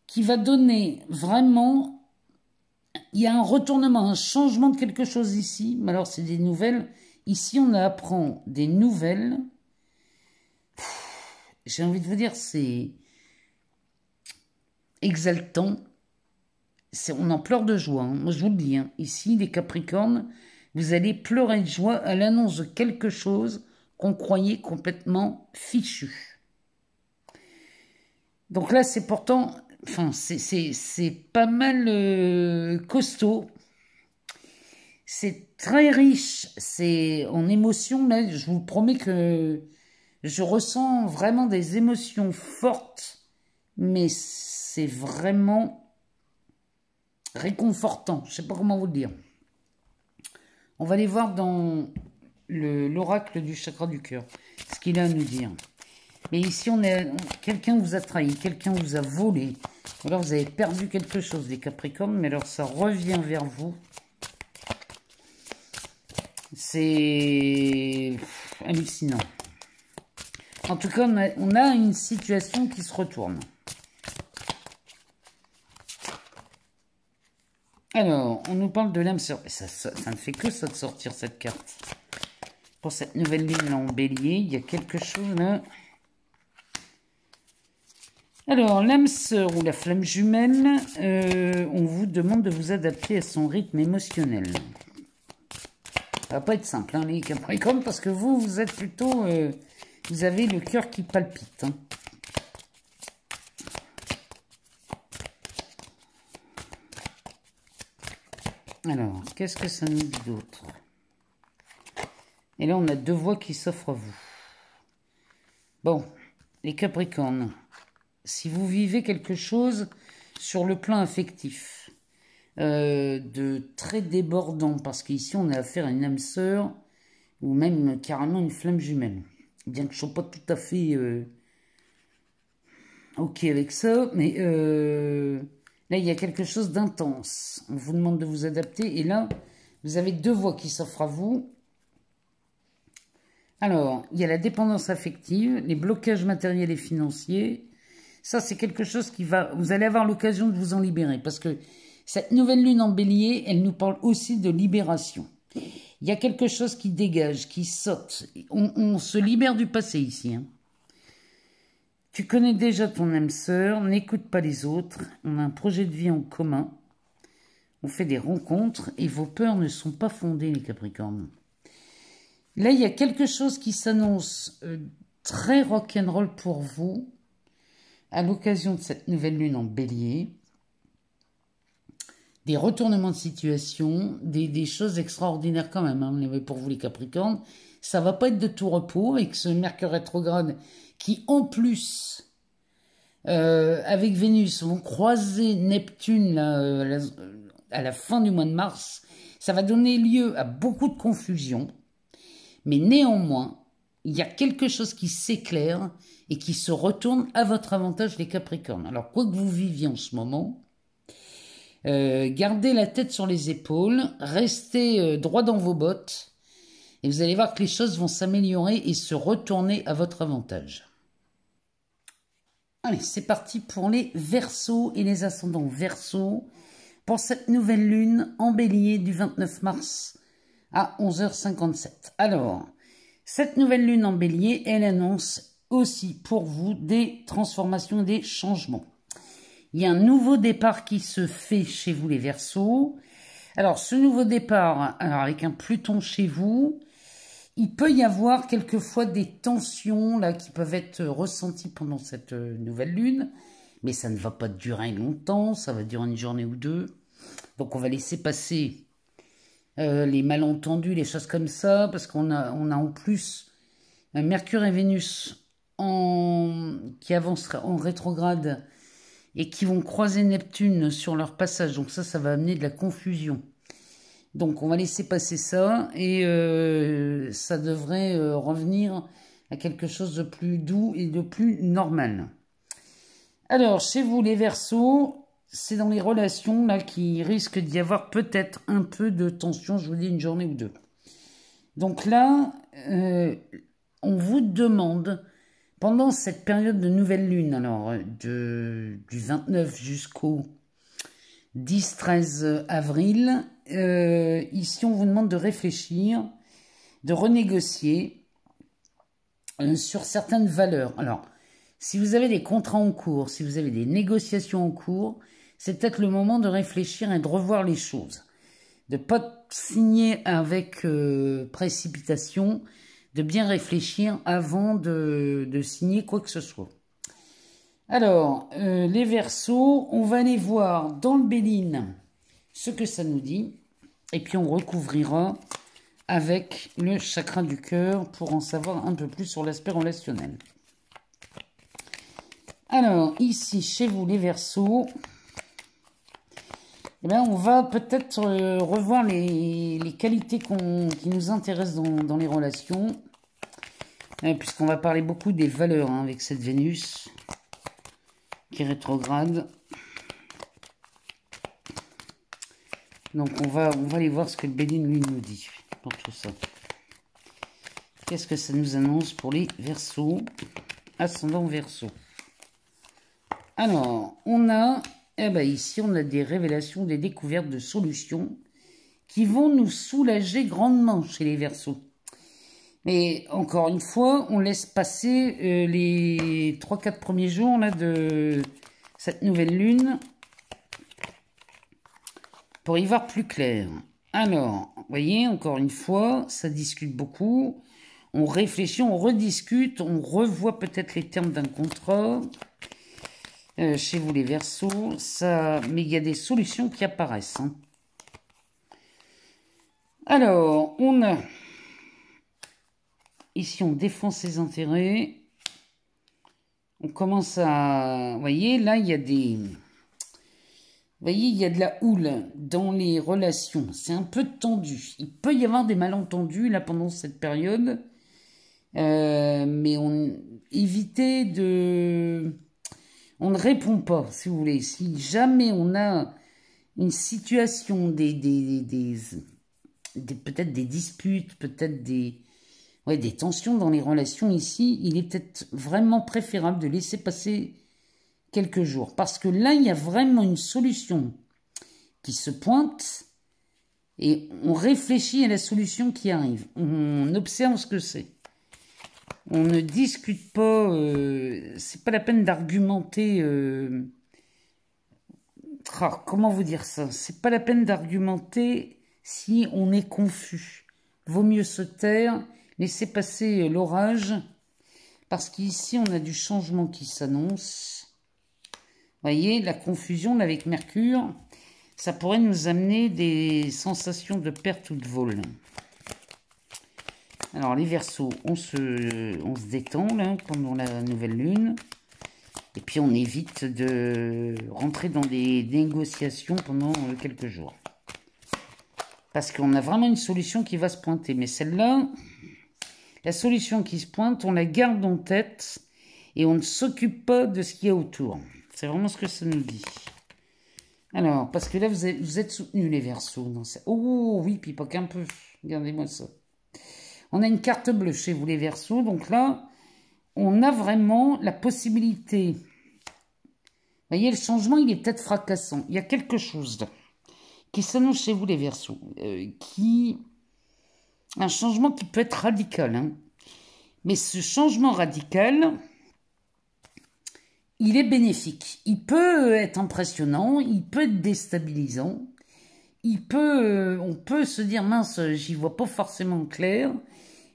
qui va donner vraiment... Il y a un retournement, un changement de quelque chose ici. Mais alors, c'est des nouvelles. Ici, on apprend des nouvelles. J'ai envie de vous dire, c'est exaltant. On en pleure de joie. Hein. Moi, je vous le dis. Hein. Ici, les Capricornes, vous allez pleurer de joie à l'annonce de quelque chose qu'on croyait complètement fichu. Donc là, c'est pourtant... Enfin, c'est pas mal costaud. C'est très riche. C'est en émotions. Là, je vous promets que je ressens vraiment des émotions fortes. Mais c'est vraiment réconfortant. Je ne sais pas comment vous le dire. On va aller voir dans l'oracle du chakra du cœur. Ce qu'il a à nous dire. Mais ici, quelqu'un vous a trahi, quelqu'un vous a volé. Alors, vous avez perdu quelque chose, les Capricornes, mais alors ça revient vers vous. C'est hallucinant. En tout cas, on a une situation qui se retourne. Alors, on nous parle de l'âme sœur. Ça ne fait que ça de sortir cette carte. Pour cette nouvelle lune là en bélier, il y a quelque chose là... Alors, l'âme sœur ou la flamme jumelle, on vous demande de vous adapter à son rythme émotionnel. Ça va pas être simple, hein, les Capricornes, parce que vous êtes plutôt... vous avez le cœur qui palpite. Hein. Alors, qu'est-ce que ça nous dit d'autre? Et là, on a deux voies qui s'offrent à vous. Bon, les Capricornes... Si vous vivez quelque chose sur le plan affectif, de très débordant, parce qu'ici on a affaire à une âme sœur, ou même carrément une flamme jumelle. Bien que je ne sois pas tout à fait ok avec ça, mais là il y a quelque chose d'intense. On vous demande de vous adapter, et là vous avez deux voies qui s'offrent à vous. Alors, il y a la dépendance affective, les blocages matériels et financiers. Ça, c'est quelque chose qui va... Vous allez avoir l'occasion de vous en libérer. Parce que cette nouvelle lune en bélier, elle nous parle aussi de libération. Il y a quelque chose qui dégage, qui saute. On se libère du passé ici. Hein. Tu connais déjà ton âme sœur, n'écoute pas les autres. On a un projet de vie en commun. On fait des rencontres et vos peurs ne sont pas fondées, les Capricornes. Là, il y a quelque chose qui s'annonce très rock'n'roll pour vous à l'occasion de cette nouvelle lune en bélier. Des retournements de situation, des choses extraordinaires quand même. Hein, pour vous, les Capricornes. Ça va pas être de tout repos avec ce Mercure rétrograde qui, en plus, avec Vénus, vont croiser Neptune là, à la fin du mois de mars. Ça va donner lieu à beaucoup de confusion. Mais néanmoins, il y a quelque chose qui s'éclaire et qui se retourne à votre avantage, les Capricornes. Alors, quoi que vous viviez en ce moment, gardez la tête sur les épaules, restez droit dans vos bottes, et vous allez voir que les choses vont s'améliorer et se retourner à votre avantage. Allez, c'est parti pour les Verseaux et les ascendants Verseaux pour cette nouvelle lune en bélier du 29 mars à 11h57. Alors, cette nouvelle lune en bélier, elle annonce aussi pour vous des transformations, des changements. Il y a un nouveau départ qui se fait chez vous les Verseaux. Alors, ce nouveau départ, alors avec un Pluton chez vous, il peut y avoir quelquefois des tensions là qui peuvent être ressenties pendant cette nouvelle lune, mais ça ne va pas durer longtemps, ça va durer une journée ou deux. Donc, on va laisser passer les malentendus, les choses comme ça, parce qu'on a en plus Mercure et Vénus qui avancent en rétrograde et qui vont croiser Neptune sur leur passage. Donc ça va amener de la confusion. Donc on va laisser passer ça et ça devrait revenir à quelque chose de plus doux et de plus normal. Alors, chez vous les Verseaux, c'est dans les relations là qu'il risque d'y avoir peut-être un peu de tension, je vous dis une journée ou deux. Donc là, on vous demande, pendant cette période de nouvelle lune, alors du 29 jusqu'au 10-13 avril, ici on vous demande de réfléchir, de renégocier sur certaines valeurs. Alors, si vous avez des contrats en cours, si vous avez des négociations en cours, c'est peut-être le moment de réfléchir et de revoir les choses. De ne pas signer avec précipitation, de bien réfléchir avant de signer quoi que ce soit. Alors, les Verseaux, on va aller voir dans le Béline ce que ça nous dit. Et puis on recouvrira avec le chakra du cœur pour en savoir un peu plus sur l'aspect relationnel. Alors, ici, chez vous, les Verseaux, eh bien, on va peut-être revoir les qualités qui nous intéressent dans les relations, puisqu'on va parler beaucoup des valeurs hein, avec cette Vénus qui est rétrograde. Donc, on va aller voir ce que le Béline, lui, nous dit pour tout ça. Qu'est-ce que ça nous annonce pour les Verseaux, ascendant Verseau? Alors, on a, ici, on a des révélations, des découvertes de solutions qui vont nous soulager grandement chez les Verseaux. Mais encore une fois, on laisse passer les 3-4 premiers jours là, de cette nouvelle lune pour y voir plus clair. Alors, vous voyez, encore une fois, ça discute beaucoup. On réfléchit, on rediscute, on revoit peut-être les termes d'un contrat. Chez vous les Verseaux, mais il y a des solutions qui apparaissent. Hein. Alors, on a... Ici, on défend ses intérêts. On commence à... Vous voyez, là, il y a des... Vous voyez, il y a de la houle dans les relations. C'est un peu tendu. Il peut y avoir des malentendus, là, pendant cette période. Mais évitez de... On ne répond pas, si vous voulez. Si jamais on a une situation, peut-être des disputes, peut-être des... ouais, des tensions dans les relations ici, il est peut-être vraiment préférable de laisser passer quelques jours. Parce que là, il y a vraiment une solution qui se pointe et on réfléchit à la solution qui arrive. On observe ce que c'est. On ne discute pas, c'est pas la peine d'argumenter. Comment vous dire ça? C'est pas la peine d'argumenter si on est confus. Vaut mieux se taire, laisser passer l'orage, parce qu'ici on a du changement qui s'annonce. Voyez, la confusion là, avec Mercure, ça pourrait nous amener des sensations de perte ou de vol. Alors les Verseaux, on se détend là pendant la nouvelle lune. Et puis on évite de rentrer dans des négociations pendant quelques jours. Parce qu'on a vraiment une solution qui va se pointer. Mais celle-là, la solution qui se pointe, on la garde en tête et on ne s'occupe pas de ce qu'il y a autour. C'est vraiment ce que ça nous dit. Alors, parce que là, vous êtes soutenus les Verseaux. Oh oui, pipoque un peu. Regardez-moi ça. On a une carte bleue chez vous les Verseaux. Donc là, on a vraiment la possibilité. Vous voyez, le changement, il est peut-être fracassant. Il y a quelque chose là, qui s'annonce chez vous les Verseaux. Un changement qui peut être radical. Hein. Mais ce changement radical, il est bénéfique. Il peut être impressionnant, il peut être déstabilisant. On peut se dire, mince, j'y vois pas forcément clair.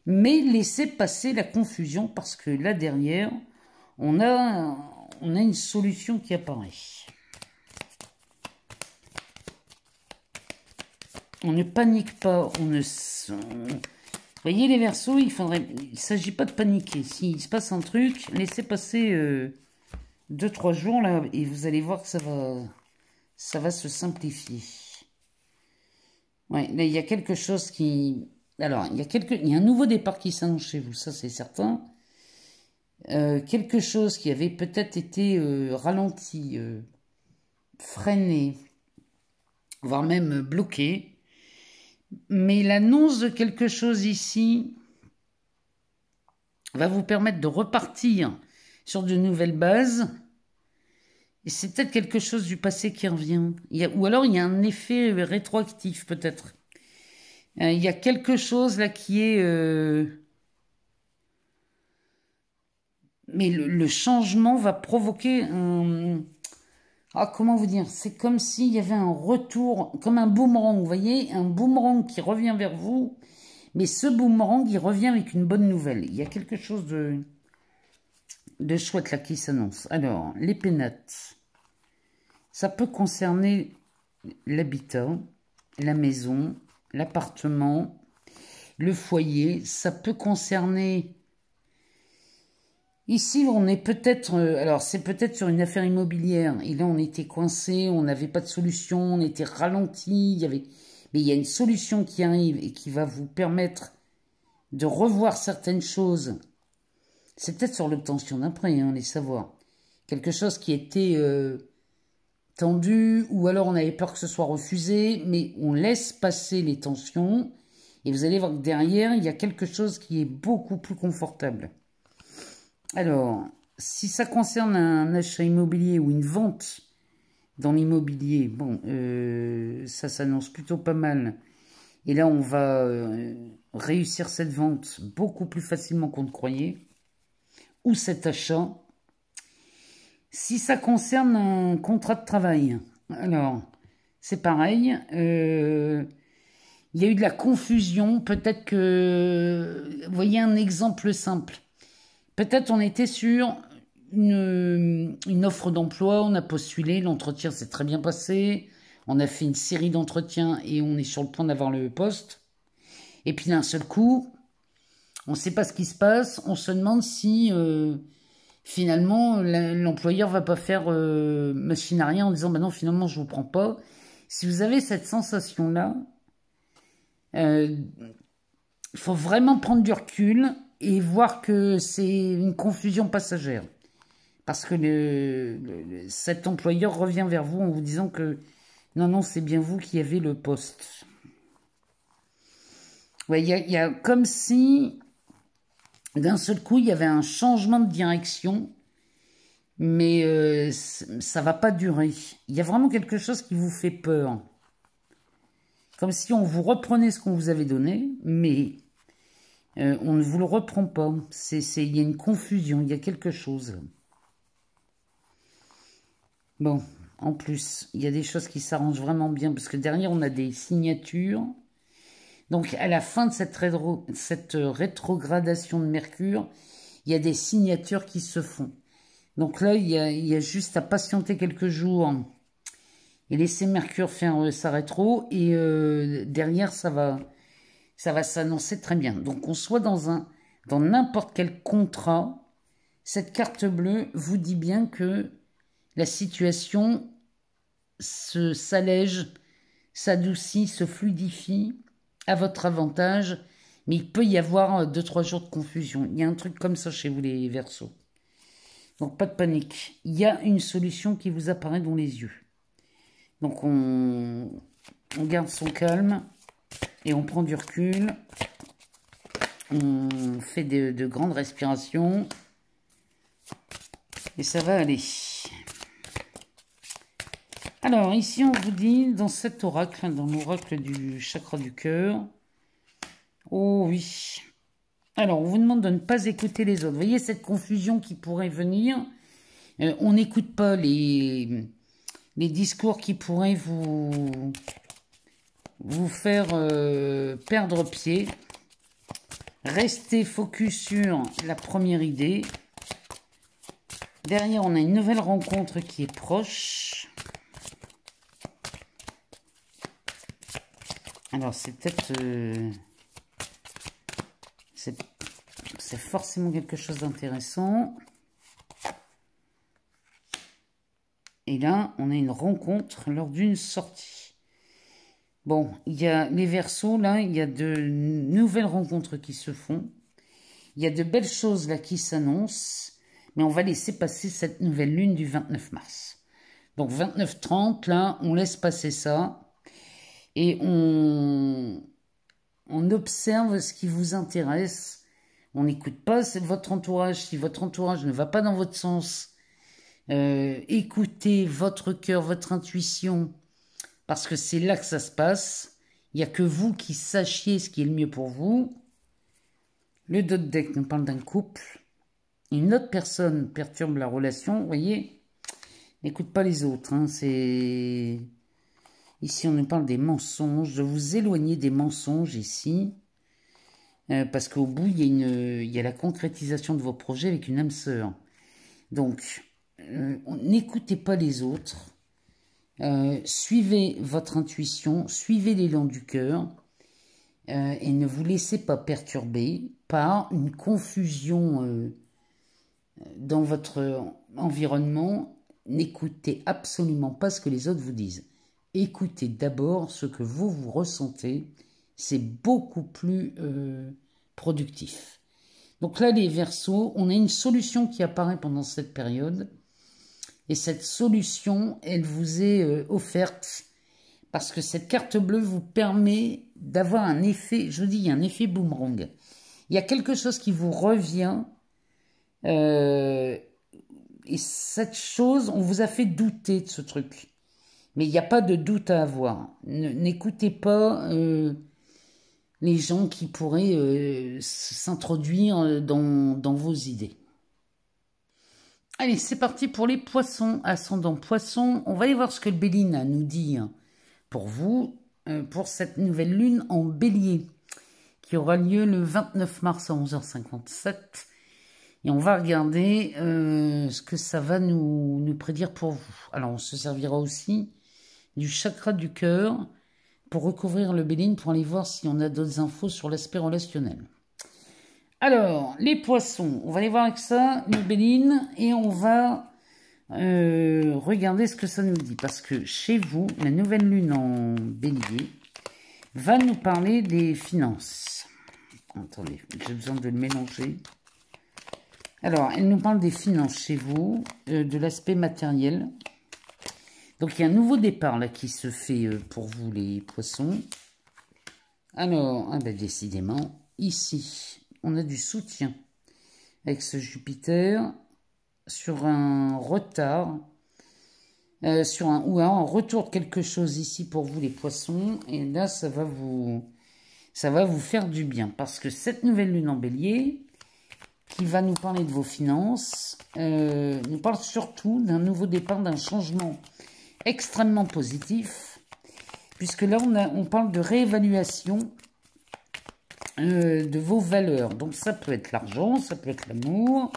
Mais laissez passer la confusion parce que là derrière, on a une solution qui apparaît. On ne panique pas, Vous voyez les Verseaux, il ne s'agit pas de paniquer. S'il se passe un truc, laissez passer 2-3 jours là et vous allez voir que ça va se simplifier. Ouais, là il y a quelque chose qui... Alors, il y a un nouveau départ qui s'annonce chez vous, ça c'est certain. Quelque chose qui avait peut-être été ralenti, freiné, voire même bloqué. Mais l'annonce de quelque chose ici va vous permettre de repartir sur de nouvelles bases. Et c'est peut-être quelque chose du passé qui revient. Ou alors il y a un effet rétroactif peut-être. Il y a quelque chose là qui est... Mais le changement va provoquer un... Ah, comment vous dire? C'est comme s'il y avait un retour, comme un boomerang, vous voyez? Un boomerang qui revient vers vous. Mais ce boomerang, il revient avec une bonne nouvelle. Il y a quelque chose de chouette là qui s'annonce. Alors, les pénates. Ça peut concerner l'habitat, la maison, l'appartement, le foyer. Ça peut concerner... Ici, on est peut-être... alors, c'est peut-être sur une affaire immobilière. Et là, on était coincé, on n'avait pas de solution, on était ralenti. Mais il y a une solution qui arrive et qui va vous permettre de revoir certaines choses. C'est peut-être sur l'obtention d'un prêt, hein, les savoirs. Quelque chose qui était tendu, ou alors on avait peur que ce soit refusé, mais on laisse passer les tensions. Et vous allez voir que derrière, il y a quelque chose qui est beaucoup plus confortable. Alors, si ça concerne un achat immobilier ou une vente dans l'immobilier, bon, ça s'annonce plutôt pas mal. Et là, on va réussir cette vente beaucoup plus facilement qu'on ne croyait. Ou cet achat. Si ça concerne un contrat de travail, alors, c'est pareil. Il y a eu de la confusion. Peut-être que... Vous voyez un exemple simple. Peut-être on était sur une offre d'emploi, on a postulé, l'entretien s'est très bien passé, on a fait une série d'entretiens et on est sur le point d'avoir le poste. Et puis d'un seul coup, on ne sait pas ce qui se passe, on se demande si finalement l'employeur va pas faire machine à rien en disant bah non finalement je vous prends pas. Si vous avez cette sensation-là, il faut vraiment prendre du recul et voir que c'est une confusion passagère. Parce que cet employeur revient vers vous en vous disant que non, c'est bien vous qui avez le poste. Ouais, il y a comme si d'un seul coup, il y avait un changement de direction, mais ça va pas durer. Il y a vraiment quelque chose qui vous fait peur. Comme si on vous reprenait ce qu'on vous avait donné, mais on ne vous le reprend pas. Il y a une confusion, il y a quelque chose. Bon, en plus, il y a des choses qui s'arrangent vraiment bien, parce que derrière, on a des signatures. Donc, à la fin de cette rétrogradation de Mercure, il y a des signatures qui se font. Donc là, il y a juste à patienter quelques jours et laisser Mercure faire sa rétro. Et derrière, ça va s'annoncer très bien. Donc, qu'on soit dans n'importe quel contrat, cette carte bleue vous dit bien que la situation s'allège, s'adoucit, se fluidifie à votre avantage, mais il peut y avoir 2-3 jours de confusion. Il y a un truc comme ça chez vous les Verseaux. Donc pas de panique. Il y a une solution qui vous apparaît dans les yeux. Donc on garde son calme et on prend du recul. On fait de grandes respirations et ça va aller. Alors, ici, on vous dit, dans cet oracle, dans l'oracle du chakra du cœur, oh oui. Alors, on vous demande de ne pas écouter les autres. Vous voyez cette confusion qui pourrait venir. On n'écoute pas les discours qui pourraient vous faire perdre pied. Restez focus sur la première idée. Derrière, on a une nouvelle rencontre qui est proche. Alors, c'est peut-être... c'est forcément quelque chose d'intéressant. Et là, on a une rencontre lors d'une sortie. Bon, il y a les Verseaux, là, il y a de nouvelles rencontres qui se font. Il y a de belles choses là qui s'annoncent. Mais on va laisser passer cette nouvelle lune du 29 mars. Donc 29-30, là, on laisse passer ça. Et on observe ce qui vous intéresse. On n'écoute pas votre entourage. Si votre entourage ne va pas dans votre sens, écoutez votre cœur, votre intuition, parce que c'est là que ça se passe. Il n'y a que vous qui sachiez ce qui est le mieux pour vous. Le dot deck nous parle d'un couple. Une autre personne perturbe la relation. Vous voyez, n'écoute pas les autres. Hein, c'est... Ici, on nous parle des mensonges, de vous éloigner des mensonges ici. Parce qu'au bout, il y a la concrétisation de vos projets avec une âme sœur. Donc, n'écoutez pas les autres. Suivez votre intuition, suivez l'élan du cœur. Et ne vous laissez pas perturber par une confusion dans votre environnement. N'écoutez absolument pas ce que les autres vous disent. Écoutez d'abord ce que vous ressentez. C'est beaucoup plus productif. Donc là, les Verseaux, on a une solution qui apparaît pendant cette période. Et cette solution, elle vous est offerte parce que cette carte bleue vous permet d'avoir un effet, je dis, un effet boomerang. Il y a quelque chose qui vous revient et cette chose, on vous a fait douter de ce truc. Mais il n'y a pas de doute à avoir. N'écoutez pas les gens qui pourraient s'introduire dans vos idées. Allez, c'est parti pour les poissons, ascendant poissons. On va aller voir ce que le Béline a à nous dire pour vous, pour cette nouvelle lune en bélier, qui aura lieu le 29 mars à 11h57. Et on va regarder ce que ça va nous prédire pour vous. Alors, on se servira aussi du chakra du cœur pour recouvrir le Béline, pour aller voir si on a d'autres infos sur l'aspect relationnel. Alors, les poissons, on va aller voir avec ça, le Béline, et on va regarder ce que ça nous dit. Parce que chez vous, la nouvelle lune en bélier va nous parler des finances. Attendez, j'ai besoin de le mélanger. Alors, elle nous parle des finances chez vous, de l'aspect matériel. Donc, il y a un nouveau départ là qui se fait pour vous, les poissons. Alors, ah ben, décidément, ici, on a du soutien. avec ce Jupiter, sur un retard, ou un retour de quelque chose ici pour vous les poissons, et là ça va vous faire du bien, parce que cette nouvelle lune en bélier, qui va nous parler de vos finances, nous parle surtout d'un nouveau départ, d'un changement extrêmement positif, puisque là on parle de réévaluation de vos valeurs. Donc ça peut être l'argent, ça peut être l'amour,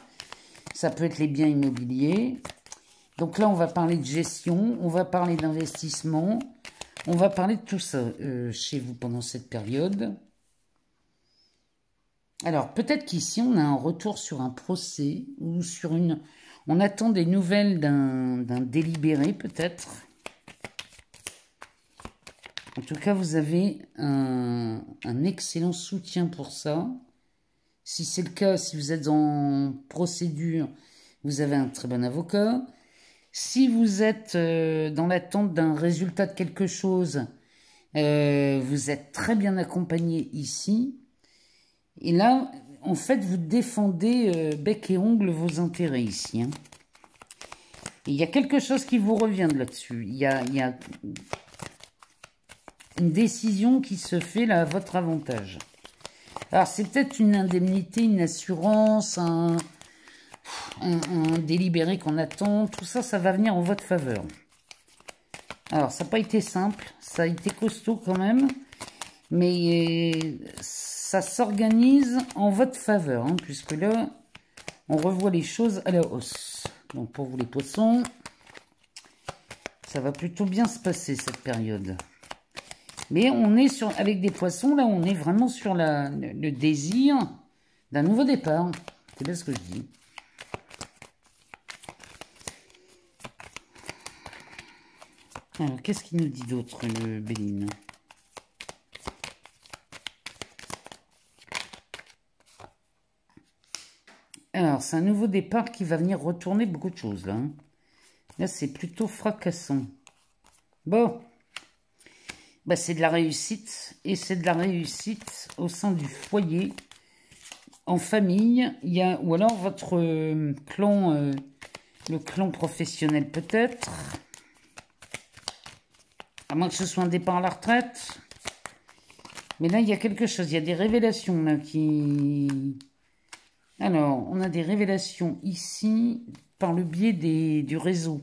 ça peut être les biens immobiliers. Donc là on va parler de gestion, on va parler d'investissement, on va parler de tout ça chez vous pendant cette période. Alors, peut-être qu'ici, on a un retour sur un procès ou sur une... On attend des nouvelles d'un délibéré, peut-être. En tout cas, vous avez un excellent soutien pour ça. Si c'est le cas, si vous êtes en procédure, vous avez un très bon avocat. Si vous êtes dans l'attente d'un résultat de quelque chose, vous êtes très bien accompagné ici. Et là, en fait, vous défendez bec et ongle vos intérêts ici. Hein. Et il y a quelque chose qui vous revient là-dessus. Il y a une décision qui se fait là à votre avantage. Alors, c'est peut-être une indemnité, une assurance, un délibéré qu'on attend. Tout ça, ça va venir en votre faveur. Alors, ça n'a pas été simple. Ça a été costaud quand même. Mais ça s'organise en votre faveur, hein, puisque là, on revoit les choses à la hausse. Donc pour vous les poissons, ça va plutôt bien se passer cette période. Mais on est avec des poissons, là, on est vraiment sur le désir d'un nouveau départ. C'est bien ce que je dis. Alors, qu'est-ce qu'il nous dit d'autre, le Béline ? Alors, c'est un nouveau départ qui va venir retourner beaucoup de choses, là. Hein. Là, c'est plutôt fracassant. Bon. Bah, c'est de la réussite. Et c'est de la réussite au sein du foyer. En famille. Il y a, ou alors votre clan, le clan professionnel peut-être. À moins que ce soit un départ à la retraite. Mais là, il y a quelque chose. Il y a des révélations, là, qui... Alors, on a des révélations ici par le biais du réseau.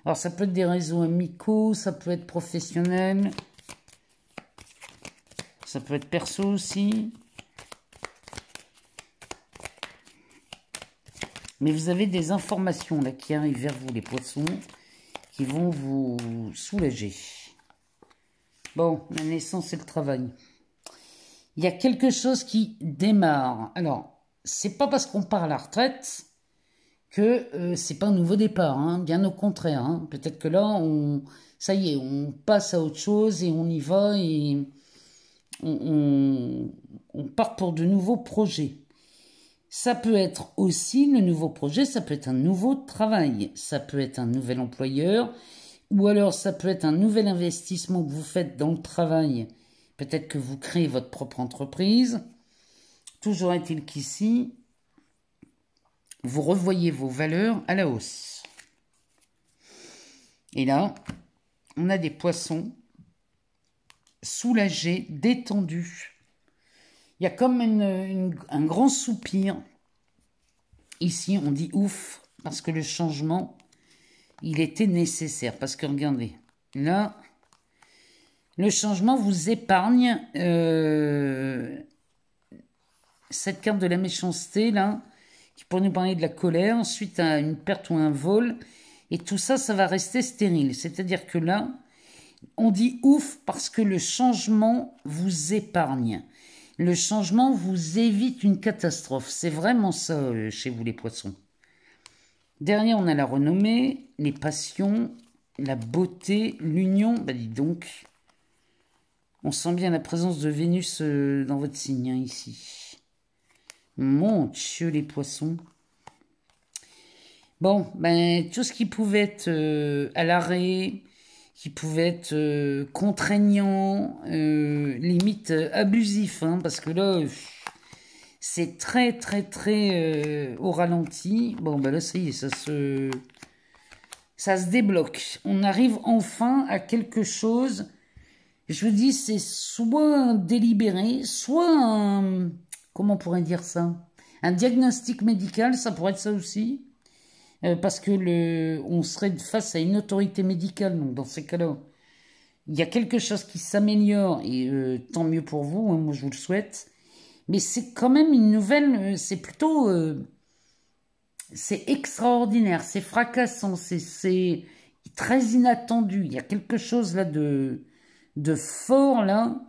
Alors, ça peut être des réseaux amicaux, ça peut être professionnel, ça peut être perso aussi. Mais vous avez des informations là qui arrivent vers vous, les poissons, qui vont vous soulager. Bon, la naissance et le travail. Il y a quelque chose qui démarre. Alors, c'est pas parce qu'on part à la retraite que c'est pas un nouveau départ, hein, bien au contraire. Hein. Peut-être que là, ça y est, on passe à autre chose et on y va et on part pour de nouveaux projets. Ça peut être aussi le nouveau projet, ça peut être un nouveau travail, ça peut être un nouvel employeur, ou alors ça peut être un nouvel investissement que vous faites dans le travail. Peut-être que vous créez votre propre entreprise. Toujours est-il qu'ici, vous revoyez vos valeurs à la hausse. Et là, on a des poissons soulagés, détendus. Il y a comme un grand soupir. Ici, on dit ouf, parce que le changement, il était nécessaire. Parce que regardez, là, le changement vous épargne... cette carte de la méchanceté, là, qui pourrait nous parler de la colère, suite à une perte ou un vol, et tout ça, ça va rester stérile. C'est-à-dire que là, on dit ouf parce que le changement vous épargne. Le changement vous évite une catastrophe. C'est vraiment ça chez vous, les poissons. Derrière, on a la renommée, les passions, la beauté, l'union. Bah, dis donc, on sent bien la présence de Vénus dans votre signe, hein, ici. Mon Dieu, les poissons. Bon, ben, tout ce qui pouvait être à l'arrêt, qui pouvait être contraignant, limite abusif, hein, parce que là, c'est très, très, très au ralenti. Bon, ben là, ça y est, ça se débloque. On arrive enfin à quelque chose. Je vous dis, c'est soit délibéré, soit un... Comment on pourrait dire ça? Un diagnostic médical, ça pourrait être ça aussi. Parce que on serait face à une autorité médicale, donc dans ces cas-là, il y a quelque chose qui s'améliore, et tant mieux pour vous, hein, moi je vous le souhaite. Mais c'est quand même une nouvelle, c'est plutôt... c'est extraordinaire, c'est fracassant, c'est très inattendu. Il y a quelque chose là de fort là.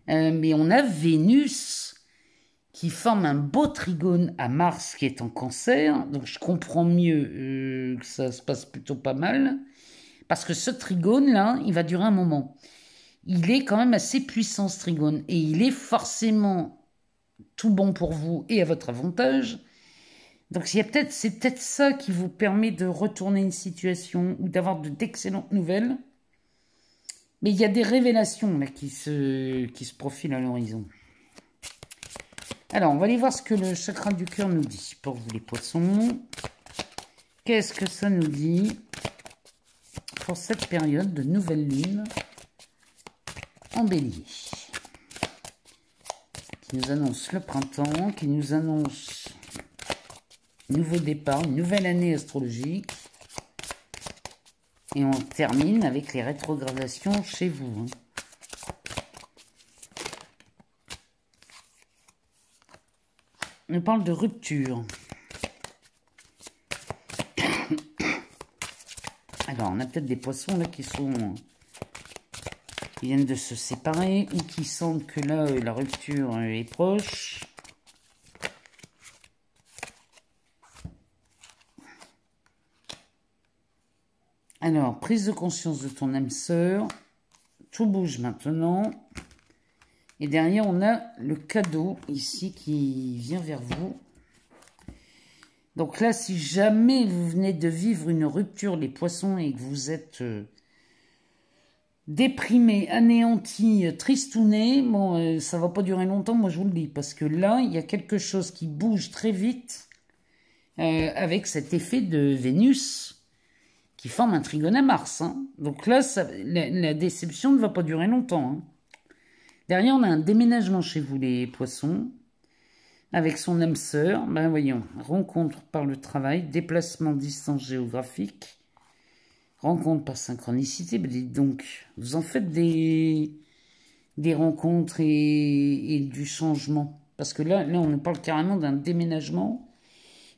Mais on a Vénus qui forme un beau trigone à Mars qui est en Cancer. Donc je comprends mieux que ça se passe plutôt pas mal. Parce que ce trigone là, il va durer un moment. Il est quand même assez puissant ce trigone. Et il est forcément tout bon pour vous et à votre avantage. Donc c'est peut-être ça qui vous permet de retourner une situation ou d'avoir d'excellentes nouvelles. Mais il y a des révélations là, qui se profilent à l'horizon. Alors, on va aller voir ce que le chakra du cœur nous dit pour vous les poissons. Qu'est-ce que ça nous dit pour cette période de nouvelle lune en bélier? Qui nous annonce le printemps, qui nous annonce nouveau départ, une nouvelle année astrologique. Et on termine avec les rétrogradations chez vous. On parle de rupture. Alors, on a peut-être des poissons là qui viennent de se séparer ou qui sentent que là, la rupture est proche. Alors, prise de conscience de ton âme sœur. Tout bouge maintenant. Et derrière, on a le cadeau ici qui vient vers vous. Donc là, si jamais vous venez de vivre une rupture, les poissons, et que vous êtes déprimé, anéanti, tristouné, bon, ça va pas durer longtemps, moi je vous le dis. Parce que là, il y a quelque chose qui bouge très vite avec cet effet de Vénus qui forme un trigone à Mars. Hein. Donc là, la déception ne va pas durer longtemps. Hein. Derrière, on a un déménagement chez vous, les poissons, avec son âme sœur. Ben voyons, rencontre par le travail, déplacement, distance géographique, rencontre par synchronicité. Ben dites donc, vous en faites des rencontres et du changement. Parce que là, on nous parle carrément d'un déménagement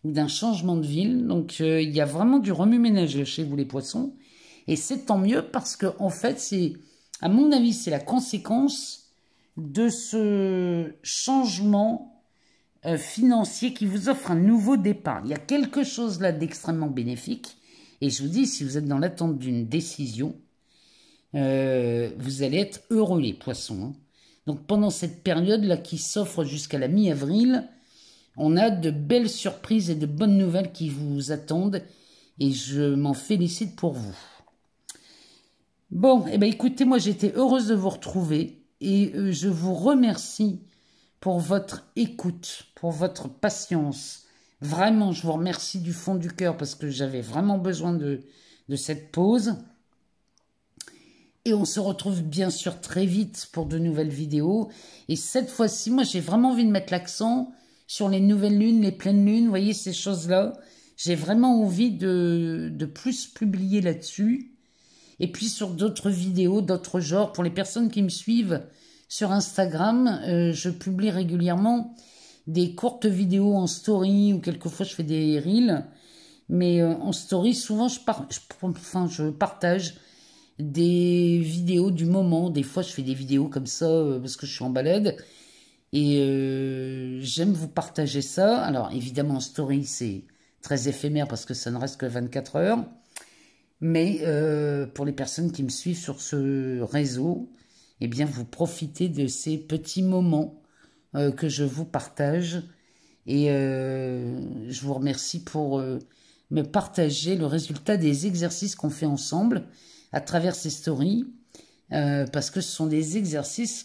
ou d'un changement de ville. Donc, il y a vraiment du remue-ménage chez vous, les poissons. Et c'est tant mieux parce que, en fait, c'est, à mon avis, c'est la conséquence de ce changement financier qui vous offre un nouveau départ. Il y a quelque chose là d'extrêmement bénéfique. Et je vous dis, si vous êtes dans l'attente d'une décision, vous allez être heureux, les poissons. Hein. Donc pendant cette période-là qui s'offre jusqu'à la mi-avril, on a de belles surprises et de bonnes nouvelles qui vous attendent. Et je m'en félicite pour vous. Bon, eh ben écoutez, moi j'étais heureuse de vous retrouver. Et je vous remercie pour votre écoute, pour votre patience. Vraiment, je vous remercie du fond du cœur parce que j'avais vraiment besoin de cette pause. Et on se retrouve bien sûr très vite pour de nouvelles vidéos. Et cette fois-ci, moi j'ai vraiment envie de mettre l'accent sur les nouvelles lunes, les pleines lunes, vous voyez ces choses-là. J'ai vraiment envie de plus publier là-dessus. Et puis sur d'autres vidéos, d'autres genres. Pour les personnes qui me suivent sur Instagram, je publie régulièrement des courtes vidéos en story ou quelquefois je fais des reels. Mais en story, souvent je partage des vidéos du moment. Des fois je fais des vidéos comme ça parce que je suis en balade. Et j'aime vous partager ça. Alors évidemment en story c'est très éphémère parce que ça ne reste que 24 heures. Mais pour les personnes qui me suivent sur ce réseau, eh bien, vous profitez de ces petits moments que je vous partage. Et je vous remercie pour me partager le résultat des exercices qu'on fait ensemble à travers ces stories. Parce que ce sont des exercices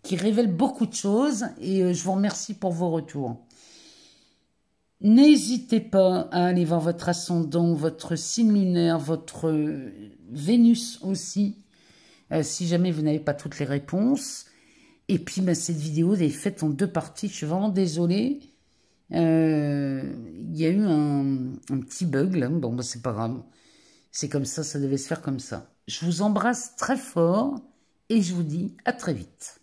qui révèle beaucoup de choses et je vous remercie pour vos retours. N'hésitez pas à aller voir votre ascendant, votre signe lunaire, votre Vénus aussi, si jamais vous n'avez pas toutes les réponses. Et puis, bah, cette vidéo est faite en 2 parties. Je suis vraiment désolée. Il y a eu un petit bug là. Bon, bah, c'est pas grave. C'est comme ça devait se faire comme ça. Je vous embrasse très fort et je vous dis à très vite.